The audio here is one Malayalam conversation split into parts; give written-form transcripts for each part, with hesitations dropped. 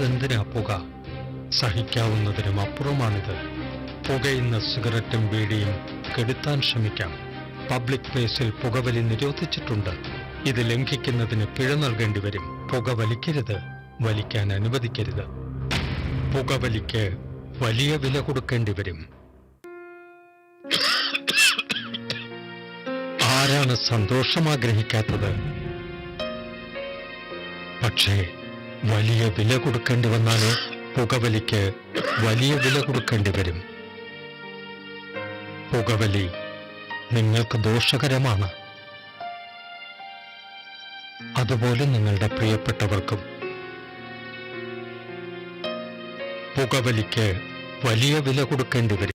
എന്തിനാ പുക? സഹിക്കാവുന്നതിനും അപ്പുറമാണിത്. പുകയുന്ന സിഗരറ്റും ബീഡിയും കെടുത്താൻ ശ്രമിക്കാം. പബ്ലിക് പ്ലേസിൽ പുകവലി നിരോധിച്ചിട്ടുണ്ട്. ഇത് ലംഘിക്കുന്നതിന് പിഴ നൽകേണ്ടി വരും. പുക വലിക്കരുത്, വലിക്കാൻ അനുവദിക്കരുത്. പുകവലിക്ക് വലിയ വില കൊടുക്കേണ്ടി വരും. ആരാണ് സന്തോഷം ആഗ്രഹിക്കാത്തത്? പക്ഷേ വലിയ വില കൊടുക്കേണ്ടി വന്നാലോ? പുകവലിക്ക് വലിയ വില കൊടുക്കേണ്ടി വരും. പുകവലി നിങ്ങൾക്ക് ദോഷകരമാണ്. അതുപോലെ നിങ്ങളുടെ പ്രിയപ്പെട്ടവർക്കും. പുകവലിക്ക് വലിയ വില കൊടുക്കേണ്ടി വരും.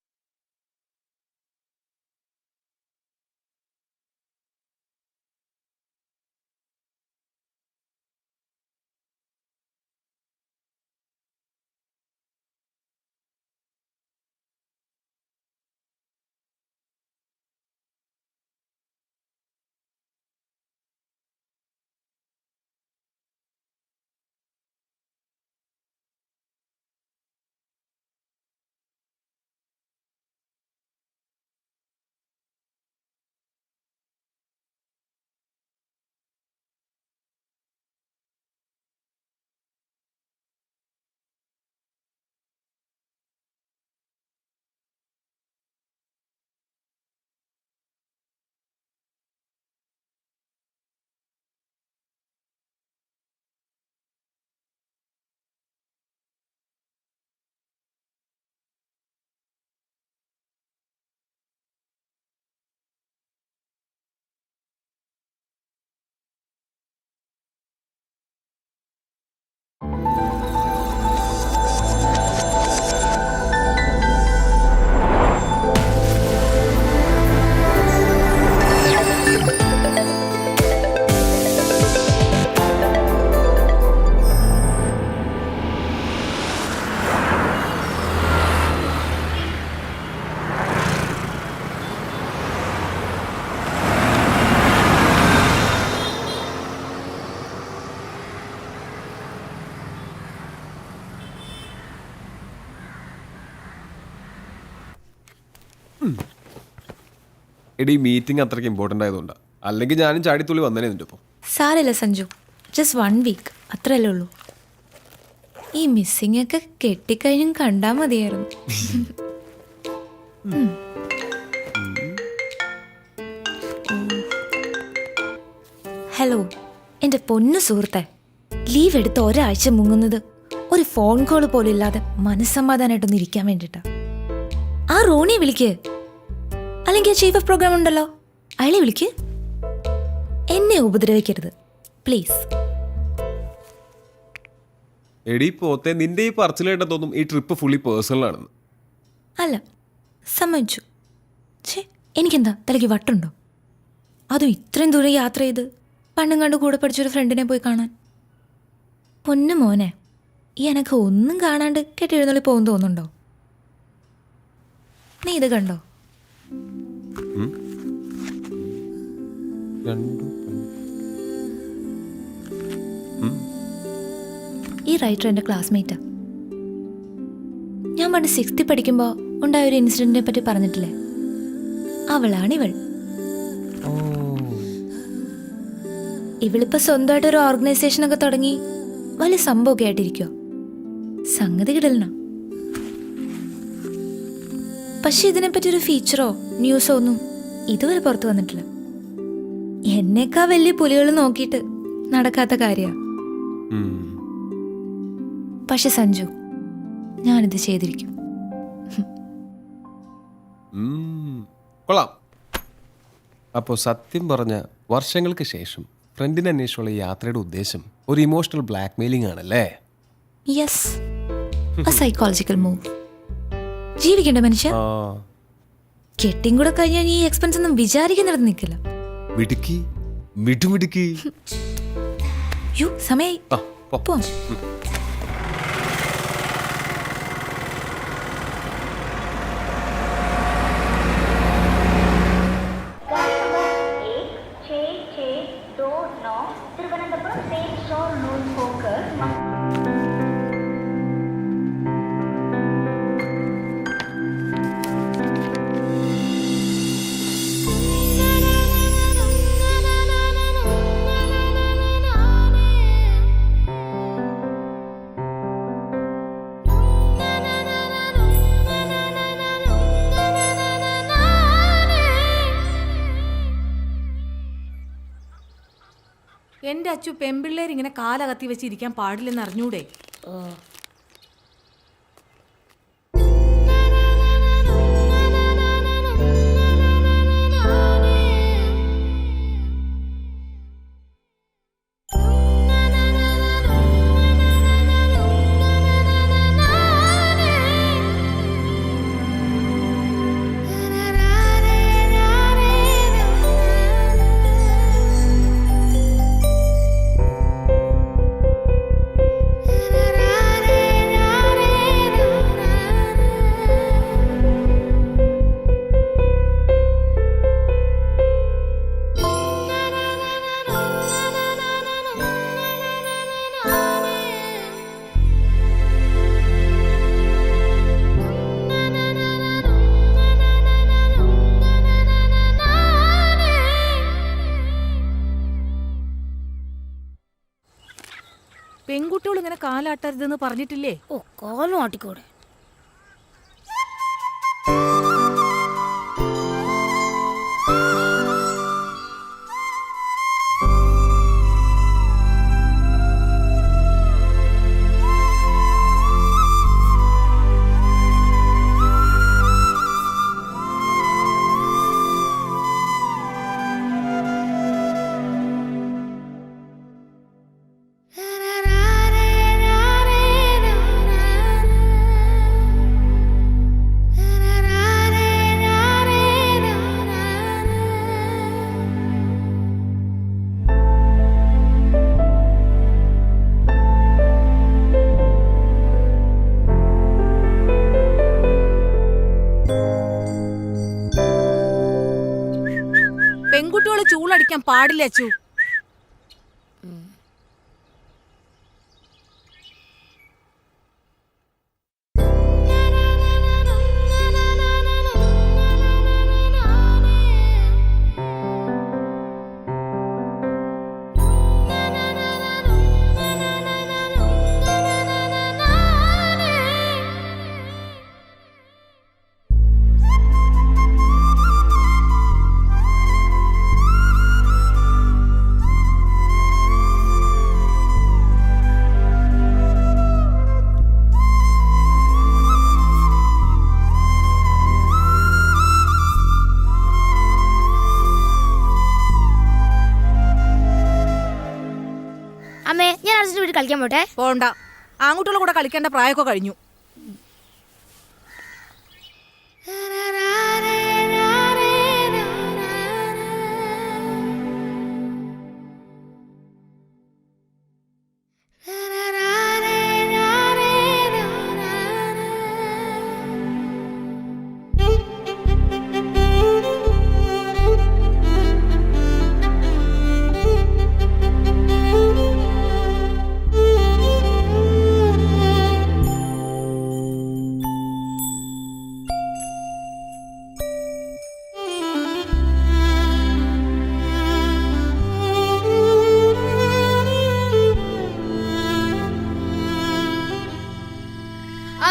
എടി മീറ്റിംഗ് അത്രയ്ക്ക് ഇമ്പോർട്ടൻ്റ് ആയതുകൊണ്ടാണ്. അല്ലെങ്കിൽ ഞാനും ചാടിത്തുള്ളി വന്നേനെ നിൻ്റെ ഇപ്പോൾ. സാരമില്ല സഞ്ജു, ജസ്റ്റ് 1 വീക്ക് അത്രയല്ലേ ഉള്ളൂ. ഈ മിസ്സിംഗ് ഒക്കെ കെട്ടിക്കഴിഞ്ഞും കണ്ടാൽ മതിയായിരുന്നു. ഹലോ എൻ്റെ പൊന്നു സുഹൃത്തെ, ലീവ് എടുത്ത് ഒരാഴ്ച മുങ്ങുന്നത് ഒരു ഫോൺ കോൾ പോലും ഇല്ലാതെ മനസ്സമാധാനമായിട്ടൊന്ന് ഇരിക്കാൻ വേണ്ടിയിട്ടാ. ആ റോണിയെ വിളിക്ക്, അല്ലെങ്കിൽ ചീഫ് ഓഫ് പ്രോഗ്രാം ഉണ്ടല്ലോ അയാളെ വിളിക്ക്. എന്നെ ഉപദ്രവിക്കരുത് പ്ലീസ്. എടി പോത്തെ, നിന്റെ ഈ പറച്ചിൽ കേട്ടാ തോന്നും ഈ ട്രിപ്പ് ഫുള്ളി പേഴ്സണൽ ആണെന്ന്. അല്ല, സമ്മതിച്ചു. ഛേ, എനിക്കെന്താ തലയ്ക്ക് വട്ടുണ്ടോ? അതും ഇത്രയും ദൂരം യാത്ര ചെയ്ത് പണ്ടും കണ്ട് കൂടെ പഠിച്ചൊരു ഫ്രണ്ടിനെ പോയി കാണാൻ. പൊന്നു മോനെ, ഈ എനക്ക് ഒന്നും കാണാണ്ട് കെട്ടിയെഴുന്നള്ളി പോകും തോന്നുന്നുണ്ടോ? നീ ഇത് കണ്ടോ? ഈ റൈറ്റർ എൻ്റെ ക്ലാസ്മേറ്റാ. ഞാൻ പണ്ട് 6th പഠിക്കുമ്പോൾ ഉണ്ടായ ഒരു ഇൻസിഡന്റിനെ പറ്റി പറഞ്ഞിട്ടില്ലേ, അവളാണിവൾ. ഇവളിപ്പോ സ്വന്തമായിട്ടൊരു ഓർഗനൈസേഷനൊക്കെ തുടങ്ങി വലിയ സംഭവമൊക്കെ ആയിട്ടിരിക്കുക. സംഗതി കിടലന. പക്ഷെ ഇതിനെപ്പറ്റി ഒരു ഫീച്ചറോ ന്യൂസോ ഒന്നും ഇതുവരെ പുറത്തു വന്നിട്ടില്ല. എന്നേക്കാ വലിയ പുലികൾ നോക്കിയിട്ട് നടക്കാത്ത കാര്യമാണ്. പക്ഷെ സഞ്ജു, ഞാനിത് ചെയ്തിരിക്കും. കൊള്ളാം. അപ്പോൾ സത്യം പറഞ്ഞ വർഷങ്ങൾക്ക് ശേഷം ഫ്രണ്ടിനെ അന്വേഷിച്ചുള്ള യാത്രയുടെ ഉദ്ദേശം ഒരു ഇമോഷണൽ ബ്ലാക്ക് മെയിലിംഗ് ആണല്ലേ? Yes, a psychological move. ജീവിക്കണ്ട മനുഷ്യ. കെട്ടിയും കൂടെ കഴിഞ്ഞാൽ ഈ എക്സ്പെൻസ് ഒന്നും വിചാരിക്കുന്നിടത്ത് നിൽക്കില്ല. മിടുക്കി, മിടുമിടുക്കി. യോ, സമയായി. പോവാം. അച്ചു പെൺപിള്ളേർ ഇങ്ങനെ കാലകത്തി വെച്ചിരിക്കാൻ പാടില്ലെന്ന് അറിഞ്ഞൂടെ? പെൺകുട്ടികൾ ഇങ്ങനെ കാലാട്ടരുതെന്ന് പറഞ്ഞിട്ടില്ലേ? ഓ, കാലും ആട്ടിക്കൂടെ. പെൺകുട്ടികൾ ചൂളടിക്കാൻ പാടില്ല അച്ചു. അമ്മേ, ഞാൻ അർജുൻ്റെ വീട്ടിൽ കളിക്കാൻ പോട്ടെ? പോണ്ട, ആൺകുട്ടികളുടെ കൂടെ കളിക്കേണ്ട പ്രായമൊക്കെ കഴിഞ്ഞു.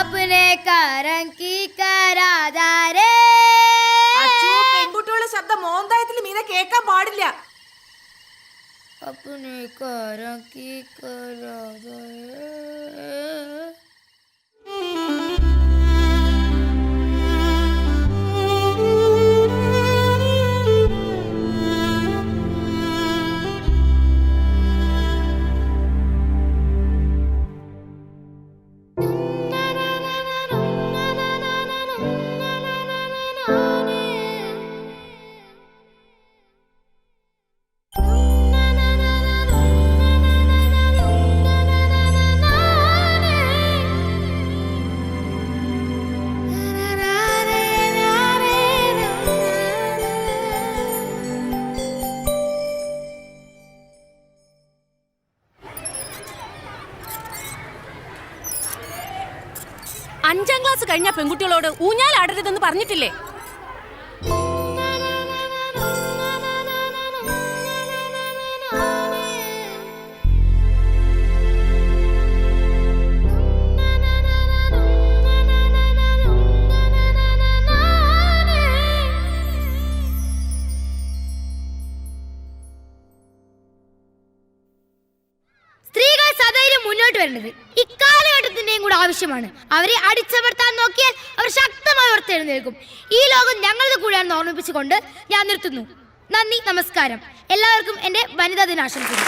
अपने करम की करादारे. പെൺകുട്ടികളുടെ ശബ്ദം മോന്തായത്തിൽ മീനെ കേൾക്കാൻ പാടില്ല. अपने करम की करादारे. അഞ്ചാം ക്ലാസ് കഴിഞ്ഞ പെൺകുട്ടികളോട് ഊഞ്ഞാലാടരുതെന്ന് പറഞ്ഞിട്ടില്ലേ? കൂടെ ആവശ്യമാണ്. അവരെ അടിച്ചമർത്താൻ നോക്കിയാൽ അവർ ശക്തമായി ഉയർത്തെഴുന്നേൽക്കും. ഈ ലോകം ഞങ്ങളുടെ കൂടെയാണെന്ന് ഓർമ്മിപ്പിച്ചുകൊണ്ട് ഞാൻ നിർത്തുന്നു. നന്ദി, നമസ്കാരം. എല്ലാവർക്കും എൻ്റെ വനിതാ ദിനാശംസകൾ.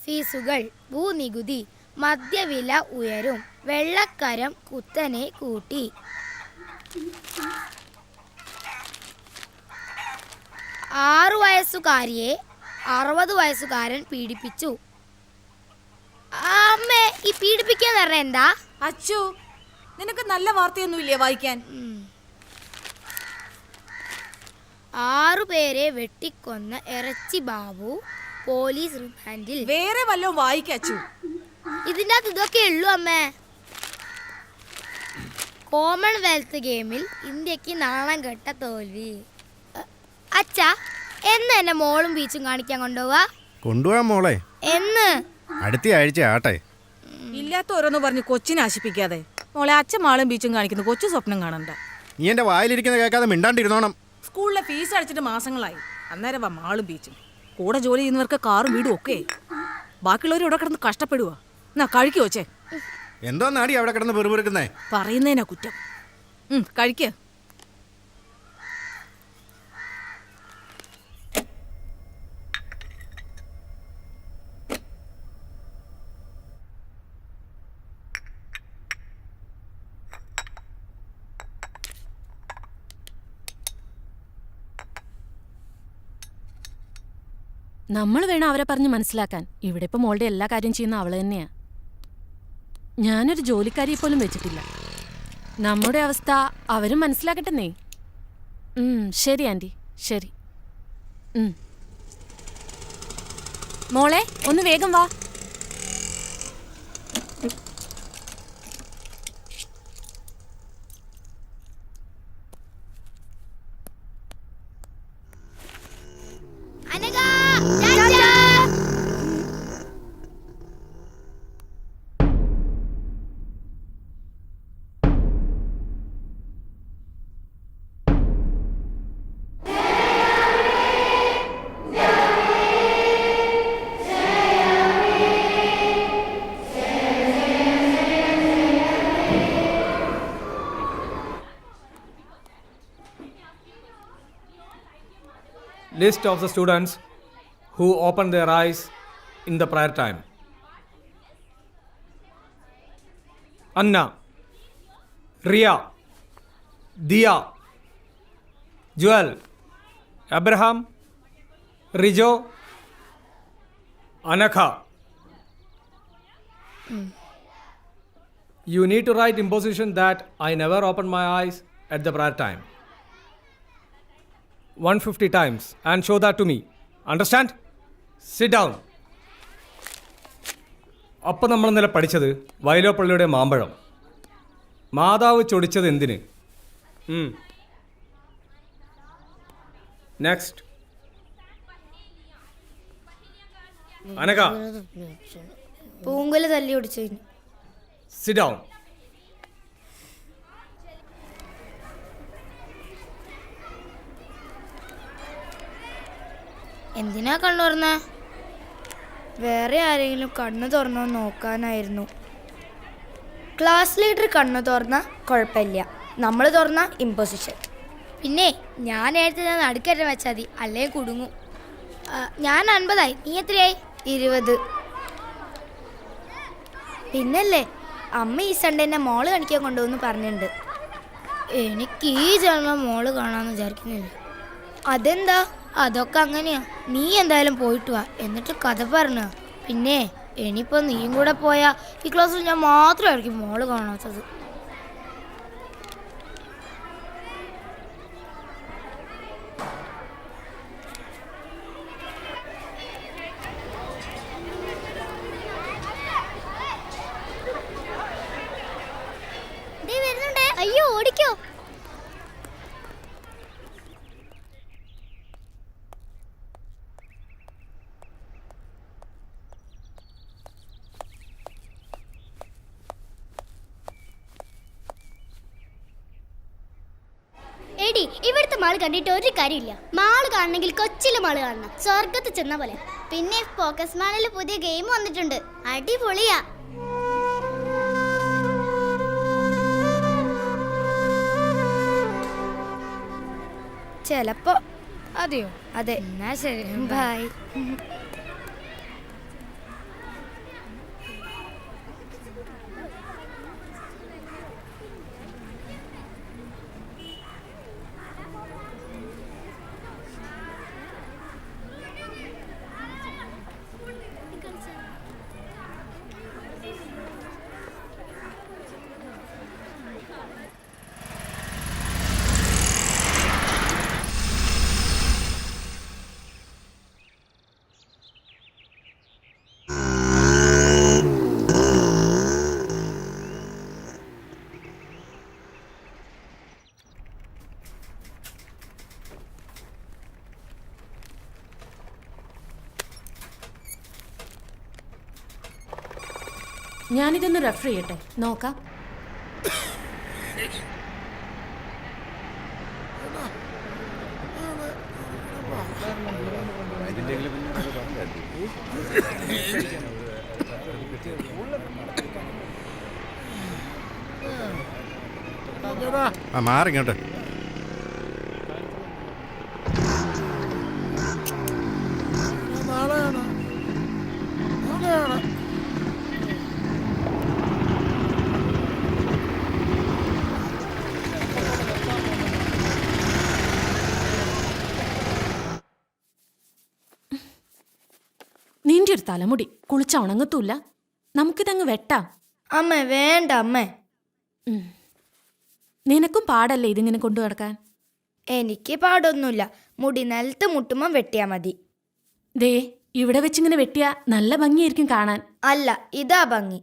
ഫീസുകൾ, ഭൂനികുതി, മദ്യവില ഉയരും, വെള്ളക്കരം കുത്തനെ കൂട്ടി. 6 വയസ്സുകാരിയെ 60 വയസ്സുകാരൻ പീഡിപ്പിച്ചു. അമ്മേ, ഈ പീഡിപ്പിക്കാന്ന് പറഞ്ഞ എന്താ? അച്ചു, നിനക്ക് നല്ല വാർത്തയൊന്നുമില്ലേ വായിക്കാൻ? 6 പേരെ വെട്ടിക്കൊന്ന ഇറച്ചി ബാബു പോലീസ് റിമാൻഡിൽ. വേറെ വല്ലതും വായിക്കച്ചു. ഇതിൻ്റെ അകത്ത് ഇതൊക്കെ ഉള്ളൂ അമ്മേ. കോമൺവെൽത്ത് ഗെയിമിൽ ഇന്ത്യക്ക് നാണം കെട്ട തോൽവി. അച്ഛാ, എന്ന് എന്നെ മോളും ബീച്ചും കാണിക്കാൻ കൊണ്ടുപോവാ? കൊണ്ടുപോകാൻ മോളെ, എന്ന്? അടുത്ത ആഴ്ച ആട്ടെ. ഇല്ലാത്ത ഓരോന്ന് പറഞ്ഞ് കൊച്ചിനെ ആശിപ്പിക്കാതെ. മോളെ, അച്ഛൻ മാളും ബീച്ചും കാണിക്കുന്നു, കൊച്ചു സ്വപ്നം കാണണ്ട. നീ എൻ്റെ വായിലിരിക്കുന്ന കേൾക്കാതെ മിണ്ടാണ്ടിരുന്നോണം. സ്കൂളിലെ ഫീസ് അടിച്ചിട്ട് മാസങ്ങളായി. അന്നേരം വാ മാളും ബീച്ചും. കൂടെ ജോലി ചെയ്യുന്നവർക്ക് കാറും വീടും ഒക്കെ. ബാക്കിയുള്ളവർ ഇവിടെ കിടന്ന് കഷ്ടപ്പെടുക. എന്നാ കഴിക്കോ ചേ? എന്തോ നാടി അവിടെ കിടന്ന് പെറുപെറുക്കുന്നേ? പറയുന്നതിനാ കുറ്റം. കഴിക്ക. നമ്മൾ വേണം അവരെ പറഞ്ഞ് മനസ്സിലാക്കാൻ. ഇവിടെ ഇപ്പം മോളുടെ എല്ലാ കാര്യം ചെയ്യുന്ന അവള് തന്നെയാ. ഞാനൊരു ജോലിക്കാരിയെ പോലും വെച്ചിട്ടില്ല. നമ്മുടെ അവസ്ഥ അവരും മനസ്സിലാക്കട്ടെന്നേ. ശരി ആൻറ്റി, ശരി. മോളെ, ഒന്ന് വേഗം വാ. List of the students who opened their eyes in the prayer time. Anna, Ria, Dia, Joel, Abraham, Rijo, Anakha. You need to write imposition that I never opened my eyes at the prayer time 150 times and show that to me. Understand? Sit down. അപ്പം നമ്മൾ ഇന്നലെ പഠിച്ചത് വയലോപ്പള്ളിയുടെ മാമ്പഴം. മാതാവ് ചൊടിച്ചത് എന്തിന്? നെക്സ്റ്റ്. അനക, പൂങ്കുല തല്ലി ഒടിച്ചതിന്. Sit down. എന്തിനാ കണ്ണു തുറന്ന? വേറെ ആരെങ്കിലും കണ്ണു തുറന്നോ നോക്കാനായിരുന്നു. ക്ലാസ് ലീഡർ കണ്ണു തുറന്ന കുഴപ്പമില്ല, നമ്മൾ തുറന്ന ഇമ്പോസിഷൻ. പിന്നെ ഞാൻ നേരത്തെ ഞാൻ നടുക്കറ്റം വെച്ചാൽ മതി, അല്ലേ കുടുങ്ങും. ഞാൻ 50ആയി, നീ എത്രയായി? 20. പിന്നല്ലേ അമ്മ ഈ സൺഡേ എന്നെ മോള് കാണിക്കാൻ കൊണ്ടുപോകുന്നു പറഞ്ഞിട്ടുണ്ട്. എനിക്ക് ഈ ജന്മം മോള് കാണാമെന്ന് വിചാരിക്കുന്നില്ല. അതെന്താ? അതൊക്കെ അങ്ങനെയാ. നീ എന്തായാലും പോയിട്ട് വാ, എന്നിട്ട് കഥ പറഞ്ഞ. പിന്നെ ഇനിയിപ്പോൾ നീയും കൂടെ പോയാ ഈ ക്ലാസ്സിൽ ഞാൻ മാത്രമായിരിക്കും മോള് കാണാത്തത്. ഓടിക്കോ. എടി, ഇവിടുത്തെ മാള് കണ്ടിട്ട് ഒരു കാര്യമില്ല. മാള് കാണണമെങ്കിൽ കൊച്ചിയിലെ മാള് കാണണം, സ്വർഗത്ത് ചെന്ന പോലെ. പിന്നെ ഫോക്കസ് മാളിൽ പുതിയ ഗെയിം വന്നിട്ടുണ്ട്, അടിപൊളിയാ. ചിലപ്പോ. അതെയോ? അതെ. എന്നാ ശരി, ബൈ. ഞാനിതൊന്ന് റെഫർ ചെയ്യട്ടെ, നോക്കാം. മാറിങ്ങോട്ട്. നിന്റെ ഒരു തലമുടി കുളിച്ച ഉണങ്ങത്തൂല്ല, നമുക്കിതങ്ങ് വെട്ടാം. അമ്മ വേണ്ട അമ്മേ. നിനക്കും പാടല്ലേ ഇതിങ്ങനെ കൊണ്ടു നടക്കാൻ? എനിക്ക് പാടൊന്നുമില്ല, മുടി നിലത്ത് മുട്ടുമ്പം വെട്ടിയാ മതി. ദേ, ഇവിടെ വെച്ചിങ്ങനെ വെട്ടിയാ നല്ല ഭംഗിയായിരിക്കും കാണാൻ. അല്ല, ഇതാ ഭംഗി.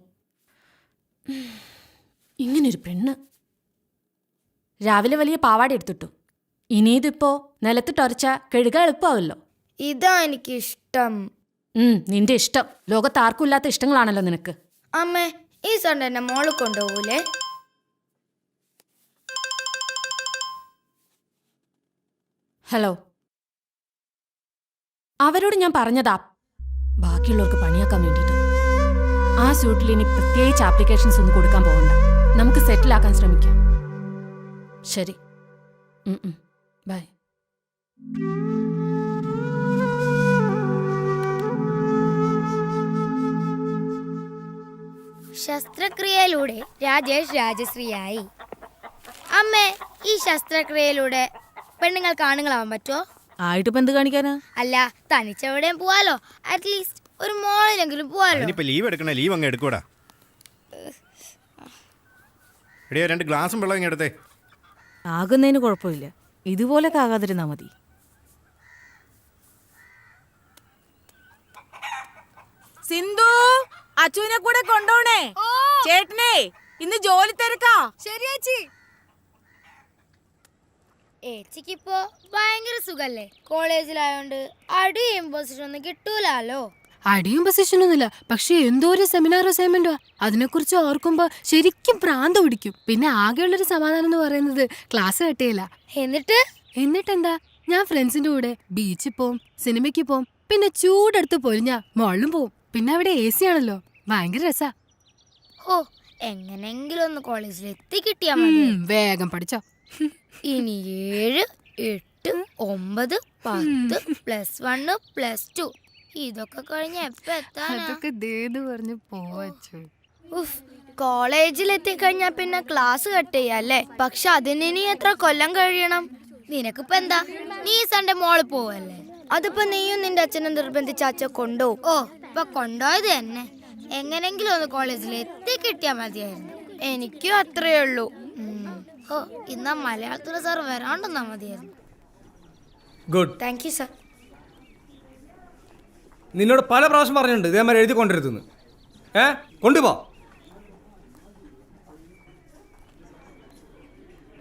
ഇങ്ങനൊരു പെണ്ണ്. രാവിലെ വലിയ പാവാട എടുത്തിട്ടു, ഇനിയിതിപ്പോ നിലത്തിട്ടൊരച്ച കഴുക എളുപ്പമാവല്ലോ. ഇതാ എനിക്കിഷ്ടം. നിന്റെ ഇഷ്ടം. ലോകത്ത് ആർക്കും ഇല്ലാത്ത ഇഷ്ടങ്ങളാണല്ലോ നിനക്ക്. അമ്മേ, ഈ സൺഡേ എന്നെ മോള് കൊണ്ടുപോകൂലേ? ഹലോ, അവരോട് ഞാൻ പറഞ്ഞതാ ബാക്കിയുള്ളവർക്ക് പണിയാക്കാൻ വേണ്ടിയിട്ട്. ആ സ്യൂട്ടിൽ ഇനി പ്രത്യേകിച്ച് ആപ്ലിക്കേഷൻസ് ഒന്നും കൊടുക്കാൻ പോകണ്ട, നമുക്ക് സെറ്റിലാക്കാൻ ശ്രമിക്കാം. ശരി, ബൈ. ശസ്ത്രക്രിയയിലൂടെ രാജേഷ് രാജശ്രീയായി. അമ്മേ, ഈ ശസ്ത്രക്രിയയിലൂടെ പെണ്ണുങ്ങൾക്ക് ആണുങ്ങളാവാൻ പറ്റുമോ? ആയിട്ടിപ്പോ എന്ത് കാണിക്കാനാ? അല്ല, തനിച്ചെവിടെയും പോവാലോ, അറ്റ്ലീസ്റ്റ് ഒരു മോളിലെങ്കിലും പോവാലോ. ഇനിയിപ്പോ ലീവ് എടുക്കണേ, ലീവ് അങ്ങ് എടുക്കൂടാ. എടിയോ, 2 ഗ്ലാസും വെള്ളം ഇങ്ങ് എടുത്തേ. ആകുന്നതിന് കുഴപ്പമില്ല, ഇതുപോലൊക്കെ ആകാതിരുന്നാ മതി. സിന്ധു, അച്ചുവിനെ കൂടെ കൊണ്ടോണേ. ചേട്ടനെ ഇന്ന് ജോലി തിരക്കാ. ശരിയേച്ചി. ഏച്ചിക്കിപ്പോ ഭയങ്കര സുഖല്ലേ, കോളേജിലായോണ്ട് അടിയും ഇമ്പോസിഷൻ ഒന്നും കിട്ടൂലോ. അടിയും പൊസിഷനൊന്നുമില്ല, പക്ഷെ എന്തോ ഒരു സെമിനാർ അസൈൻമെന്റാ. അതിനെക്കുറിച്ച് ഓർക്കുമ്പോ ശരിക്കും പ്രാന്ത് പിടിക്കും. പിന്നെ ആകെയുള്ളൊരു സമാധാനം എന്ന് പറയുന്നത് ക്ലാസ് കട്ടിയില്ല. എന്നിട്ടെന്താ, ഞാൻ ഫ്രണ്ട്സിന്റെ കൂടെ ബീച്ചിൽ പോവും, സിനിമയ്ക്ക് പോവും, പിന്നെ ചൂടെടുത്ത് പൊരിഞ്ഞ മോളിലും പോവും. പിന്നെ അവിടെ AC ആണല്ലോ, ഭയങ്കര രസാ. ഓ, എങ്ങനെങ്കിലും ഒന്ന് കോളേജിൽ എത്തി കിട്ടിയാ മതി. വേഗം പഠിച്ചോ. ഇനി 7, 8, 9, 10 +1 +2 ഇതൊക്കെ കഴിഞ്ഞ എപ്പ എത്താനാ? പറഞ്ഞു പോവച്ചു. കോളേജിൽ എത്തിക്കഴിഞ്ഞാ പിന്നെ ക്ലാസ് കട്ട് ചെയ്യാല്ലേ. പക്ഷെ അതിന് ഇനി എത്ര കൊല്ലം കഴിയണം? നിനക്കിപ്പോ എന്താ, നീ സൺഡേ മോള് പോവല്ലേ? അതിപ്പോ നീയും നിന്റെ അച്ഛനും നിർബന്ധിച്ച അച്ഛൻ കൊണ്ടുപോകും. ഓ, ഇപ്പൊ കൊണ്ടുപോയത് തന്നെ. എങ്ങനെങ്കിലും ഒന്ന് കോളേജിൽ എത്തി കിട്ടിയാ മതിയായിരുന്നു. എനിക്കും അത്രേ ഉള്ളൂ. ഓ, ഇന്നാ മലയാളത്തിലെ സാർ വരാണ്ടെന്നാ മതിയായിരുന്നു. ഗുഡ്. Thank you sir. നിന്നോട് പല പ്രാവശ്യം പറഞ്ഞിട്ടുണ്ട് ഇതേമാതിരി എഴുതി കൊണ്ടിരുത്തുന്നു. കൊണ്ടുപോ.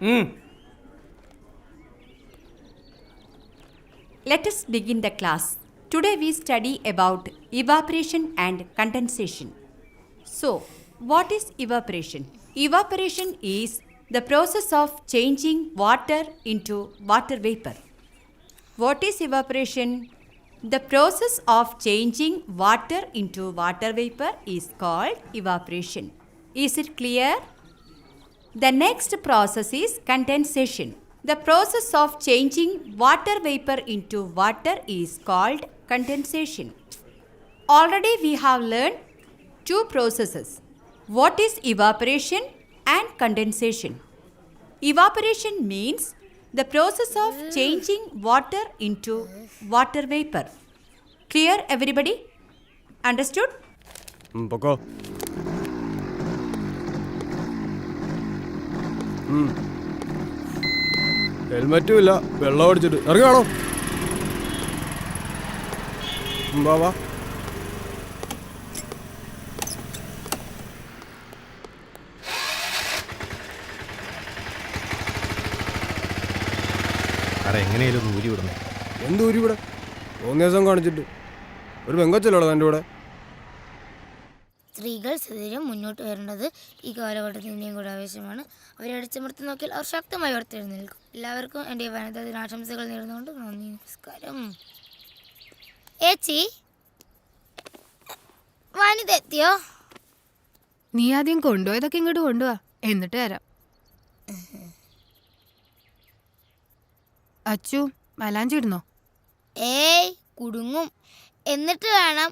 Let us begin the class. Today we study about evaporation and condensation. So, what is evaporation? Evaporation is the process of changing water into water vapor. What is evaporation? The process of changing water into water vapor is called evaporation. Is it clear? The next process is condensation. The process of changing water vapor into water is called condensation. Already we have learned two processes. What is evaporation and condensation? Evaporation means the process of changing water into water vapor. Clear, everybody? Understood? പൊക്കോ. ഹെൽമെറ്റും ഇല്ല, വെള്ളം അടിച്ചിട്ട് ഇറങ്ങാണോ? വാ വാ. സാറേ എങ്ങനെയാലും ഒന്ന് ഊരി വിടണം. എന്ത് ഊരി ഇവിടെ? 3 ദിവസം കാണിച്ചിട്ട് ഒരു പെങ്കൊച്ചല്ലോ എൻ്റെ കൂടെ. സ്ത്രീകൾ സ്ഥിരം മുന്നോട്ട് വരേണ്ടത് ഈ കാലഘട്ടത്തിൽ ഇനിയും കൂടെ ആവശ്യമാണ്. അവരെ അടിച്ചമർത്തി നോക്കിയാൽ അവർ ശക്തമായി ഉയർത്തെഴുന്നേൽക്കും. എല്ലാവർക്കും എൻ്റെ വനിതാ ദിനാശംസകൾ നേർന്നുകൊണ്ട് നന്ദി, നമസ്കാരം. ഏച്ചി, വനിത എത്തിയോ? നീ ആദ്യം കൊണ്ടുപോയതൊക്കെ ഇങ്ങോട്ട് കൊണ്ടുപോവാ, എന്നിട്ട് തരാം. അച്ചു മലാഞ്ചി ഇടുന്നോ? ഏയ് കുടുങ്ങും. എന്നിട്ട് വേണം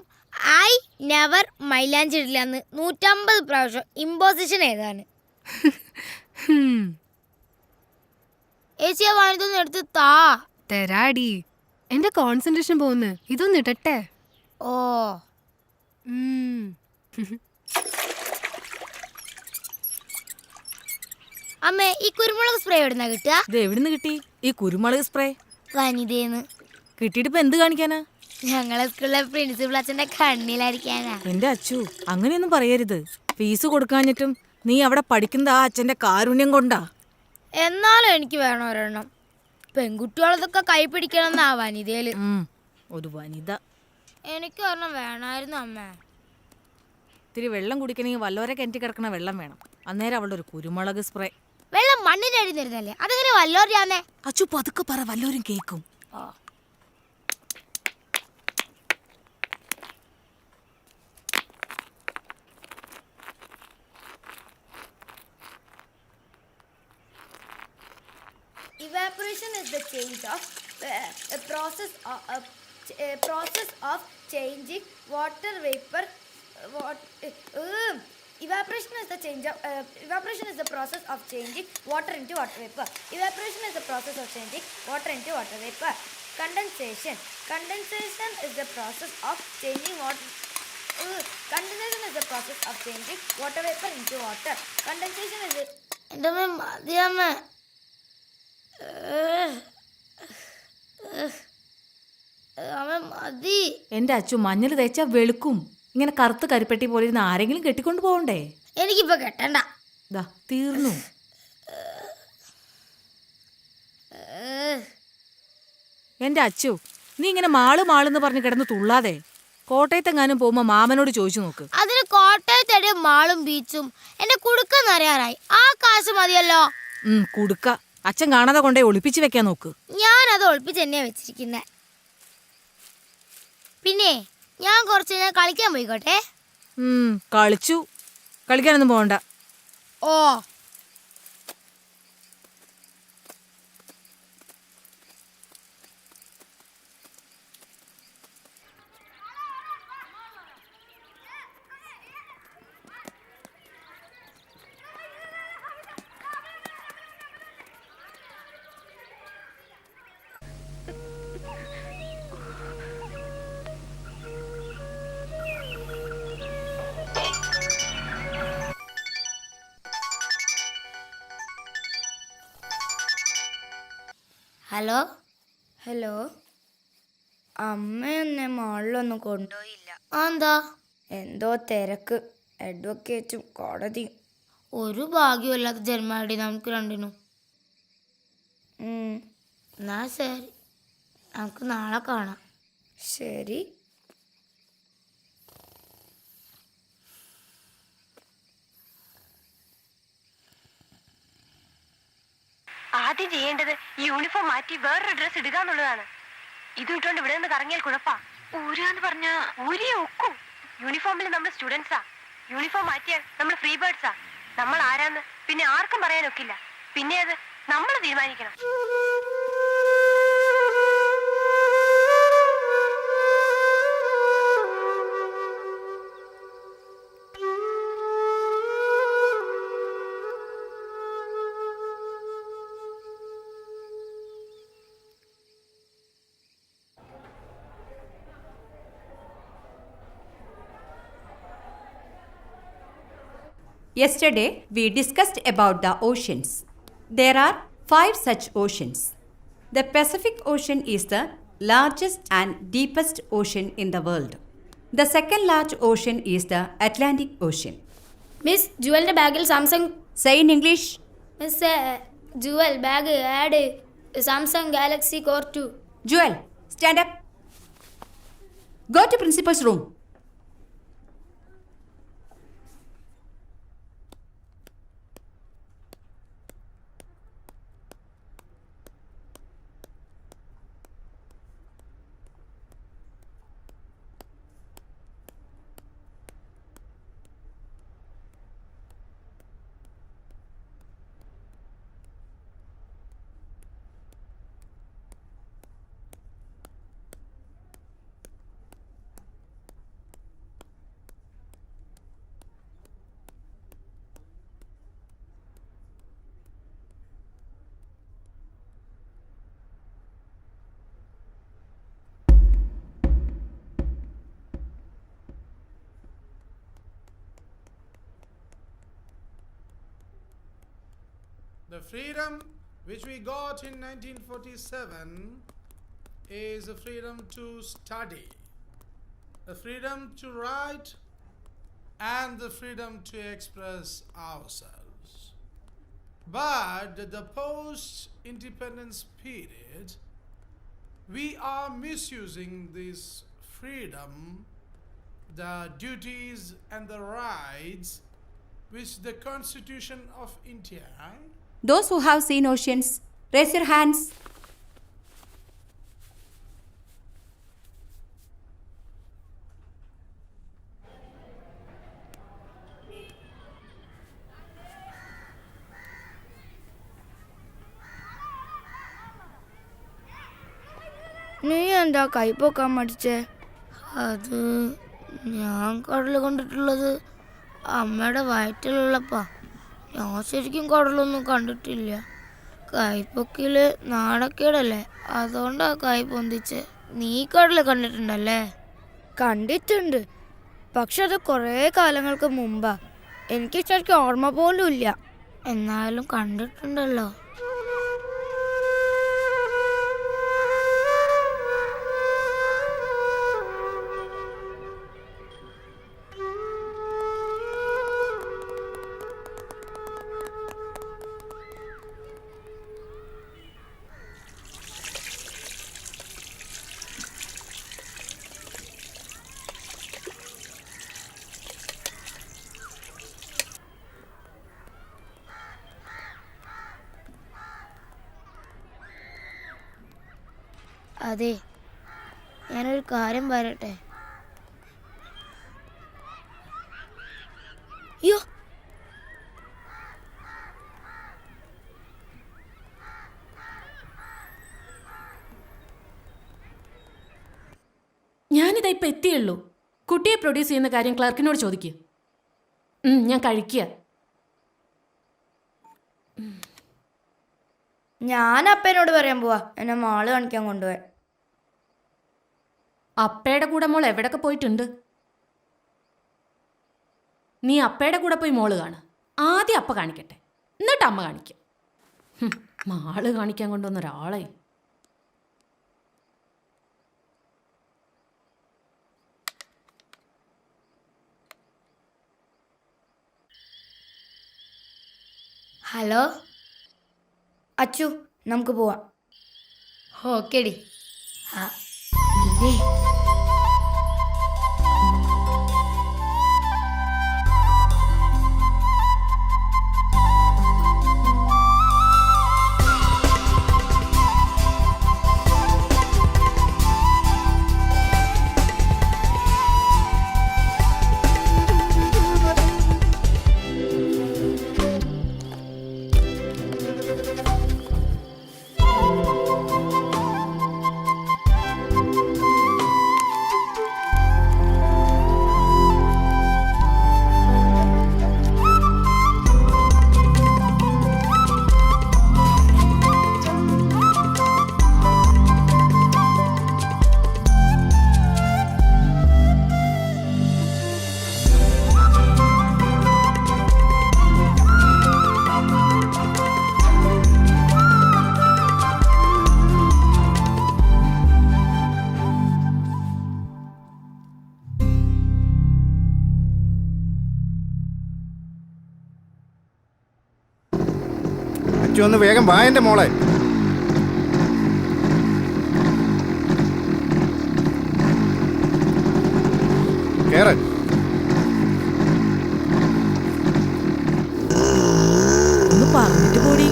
ഐ നെവർ മൈലാഞ്ചി ഇടില്ല എന്ന് 150 പ്രാവശ്യം ഇമ്പോസിഷൻ ഏതാണ്? ഏച്ചി ആ വനിതൊന്നും എടുത്ത് താ. തരാടി, എന്റെ കോൺസെൻട്രേഷൻ പോകുന്നു. ഇതൊന്നും ഇടട്ടെ. ഓ അമ്മേ, ഈ കുരുമുളക് സ്പ്രേ എവിടുന്നാ കിട്ടുക? ഇത് എവിടുന്ന് കിട്ടി ഈ കുരുമുളക് സ്പ്രേ? വനിതേന്ന്. കിട്ടിയിട്ട് ഇപ്പൊ എന്ത് കാണിക്കാനാ? ഞങ്ങളെ സ്കൂളിലെ പ്രിൻസിപ്പൾ അച്ഛന്റെ കണ്ണിലായിരിക്കാനാ. എന്റെ അച്ചു, അങ്ങനെയൊന്നും പറയരുത്. ഫീസ് കൊടുക്കാഞ്ഞിട്ടും നീ അവിടെ പഠിക്കുന്നത് ആ അച്ഛന്റെ കാരുണ്യം കൊണ്ടാ. എന്നാലും എനിക്ക് വേണം ഒരെണ്ണം. പെൺകുട്ടികളതൊക്കെ കൈ പിടിക്കണം എന്നാ വനിതയില്. ഒരു വനിത. എനിക്ക് ഒരെണ്ണം വേണമായിരുന്നു അമ്മ. ഇത്തിരി വെള്ളം കുടിക്കണമെങ്കിൽ വല്ലവരെ കിണറ്റി കിടക്കണ വെള്ളം വേണം. അന്നേരം അവളുടെ ഒരു കുരുമുളക് സ്പ്രേ. വെള്ളം മണ്ണിന്റെ അടി നിരുന്നല്ലേ, അതെങ്ങനെ വല്ലോരാന്നേ? അച്ചു പതുക്കെ പറ, വല്ലവരും കേൾക്കും. Evaporation is the change of process of changing water vapor. Evaporation is the process of changing water into water vapor. Evaporation is the process of changing water into water vapor. Condensation is the process of changing water. Condensation is the process of changing water vapor into water. Condensation is the. എൻ്റെ മതിയമ്മ. മതി. എന്റെ അച്ചു, മഞ്ഞൾ തേച്ചാ വെളുക്കും. ഇങ്ങനെ കറുത്ത് കരിപ്പെട്ടി പോലെ ഇരുന്ന് ആരെങ്കിലും കെട്ടിക്കൊണ്ട് പോകണ്ടേ? എനിക്കിപ്പോ കെട്ടണ്ട. തീർന്നു. എന്റെ അച്ചു, നീ ഇങ്ങനെ മാളെന്ന് പറഞ്ഞ് കിടന്ന് തുള്ളാതെ. കോട്ടയത്തെങ്ങാനും പോകുമ്പോ മാമനോട് ചോദിച്ചു നോക്ക്. അതിന് കോട്ടയത്തെ മാളും ബീച്ചും എന്റെ കുടുക്കെന്നറിയാറായി. ആ കാശ് മതിയല്ലോ. കുടുക്ക അച്ഛൻ കാണാതെ കൊണ്ടേ ഒളിപ്പിച്ച് വെക്കാൻ നോക്ക്. ഞാനത് ഒളിപ്പിച്ച് തന്നെയാ വെച്ചിരിക്കുന്നെ. പിന്നെ ഞാൻ കുറച്ച് ഞാൻ കളിക്കാൻ പോയിക്കോട്ടെ. കളിച്ചു. കളിക്കാനൊന്നും പോകണ്ട. ഓ ഹലോ ഹലോ. അമ്മ എന്നെ മാളിലൊന്നും കൊണ്ടുപോയില്ല. എന്താ? എന്തോ തിരക്ക്, അഡ്വക്കേറ്റും കോടതിയും. ഒരു ഭാഗ്യമില്ലാത്ത ജന്മടി നമുക്ക് രണ്ടിനും. എന്നാ ശരി, നമുക്ക് നാളെ കാണാം. ശരി. ആദ്യം ചെയ്യേണ്ടത് ഈ യൂണിഫോം മാറ്റി വേറൊരു ഡ്രസ് ഇടുക എന്നുള്ളതാണ്. ഇത് ഇട്ടുകൊണ്ട് ഇവിടെ നിന്ന് കറങ്ങിയാൽ കുഴപ്പാ. ഊരാന്ന് പറഞ്ഞാ ഊരിയെ ഒക്കും. യൂണിഫോമിൽ നമ്മൾ സ്റ്റുഡൻസാ. യൂണിഫോം മാറ്റിയാൽ നമ്മൾ ഫ്രീ ബേർഡ്സാ. നമ്മൾ ആരാന്ന് പിന്നെ ആർക്കും പറയാനൊക്കില്ല. പിന്നെ അത് നമ്മൾ തീരുമാനിക്കണം. Yesterday, we discussed about the oceans. There are 5 such oceans. The Pacific Ocean is the largest and deepest ocean in the world. The second large ocean is the Atlantic Ocean. Miss, ജുവലിന്റെ ബാഗിൽ Samsung. Say in English. Miss, Joel bag add Samsung Galaxy Core 2. Joel, stand up. Go to principal's room. The freedom which we got in 1947 is the freedom to study, the freedom to write, and the freedom to express ourselves. But the post-independence period, we are misusing this freedom, the duties and the rights which the Constitution of India. Those who have seen oceans, raise your hands. നീ എന്താ കൈ പൊക്കാൻ മടിച്ചേ? അത് ഞാൻ കടൽ കണ്ടിട്ടുള്ളത് അമ്മയുടെ വയറ്റിലുള്ളപ്പാ. ഞാൻ ശരിക്കും കടലൊന്നും കണ്ടിട്ടില്ല. കൈപ്പൊക്കില് നാണക്കേടല്ലേ, അതുകൊണ്ടാ കൈ പൊന്തിച്ച്. നീ കടൽ കണ്ടിട്ടുണ്ടല്ലേ? കണ്ടിട്ടുണ്ട്, പക്ഷെ അത് കുറേ കാലങ്ങൾക്ക് മുമ്പാ. എനിക്ക് ശരിക്കും ഓർമ്മ പോലും ഇല്ല. എന്നാലും കണ്ടിട്ടുണ്ടല്ലോ. അതെ, ഞാനൊരു കാര്യം പറയട്ടെ. അയ്യോ, ഞാനിതാ ഇപ്പം എത്തിയുള്ളൂ. കുട്ടിയെ പ്രൊഡ്യൂസ് ചെയ്യുന്ന കാര്യം ക്ലർക്കിനോട് ചോദിക്കുക. ഞാൻ കഴിക്കുക. ഞാൻ അപ്പനോട് പറയാൻ പോവാ എന്നെ മാള് കാണിക്കാൻ കൊണ്ടുപോയി. അപ്പയുടെ കൂടെ മോൾ എവിടൊക്കെ പോയിട്ടുണ്ട്? നീ അപ്പയുടെ കൂടെ പോയി മോള് കാണുക. ആദ്യം അപ്പ കാണിക്കട്ടെ, എന്നിട്ട് അമ്മ കാണിക്കാം. മാള് കാണിക്കാൻ കൊണ്ടുവന്ന ഒരാളെ. ഹലോ അച്ചു, നമുക്ക് പോവാം. ഓക്കേടി. ഒന്ന് വേഗം വാ എൻ്റെ മോളെ. കേറ്. ഒന്ന് പറഞ്ഞിട്ട് പോടി.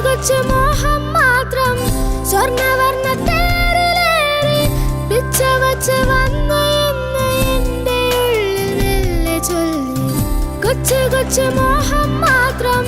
കൊച്ചു മോഹം മാത്രം സ്വർണ്ണവർണ്ണ തേരിലേറി പിച്ച വച്ച് വന്നു എന്ന് എന്റെ ഉള്ളിൽ മെല്ലെ ചൊല്ലി. കൊച്ചു കൊച്ചു മോഹം മാത്രം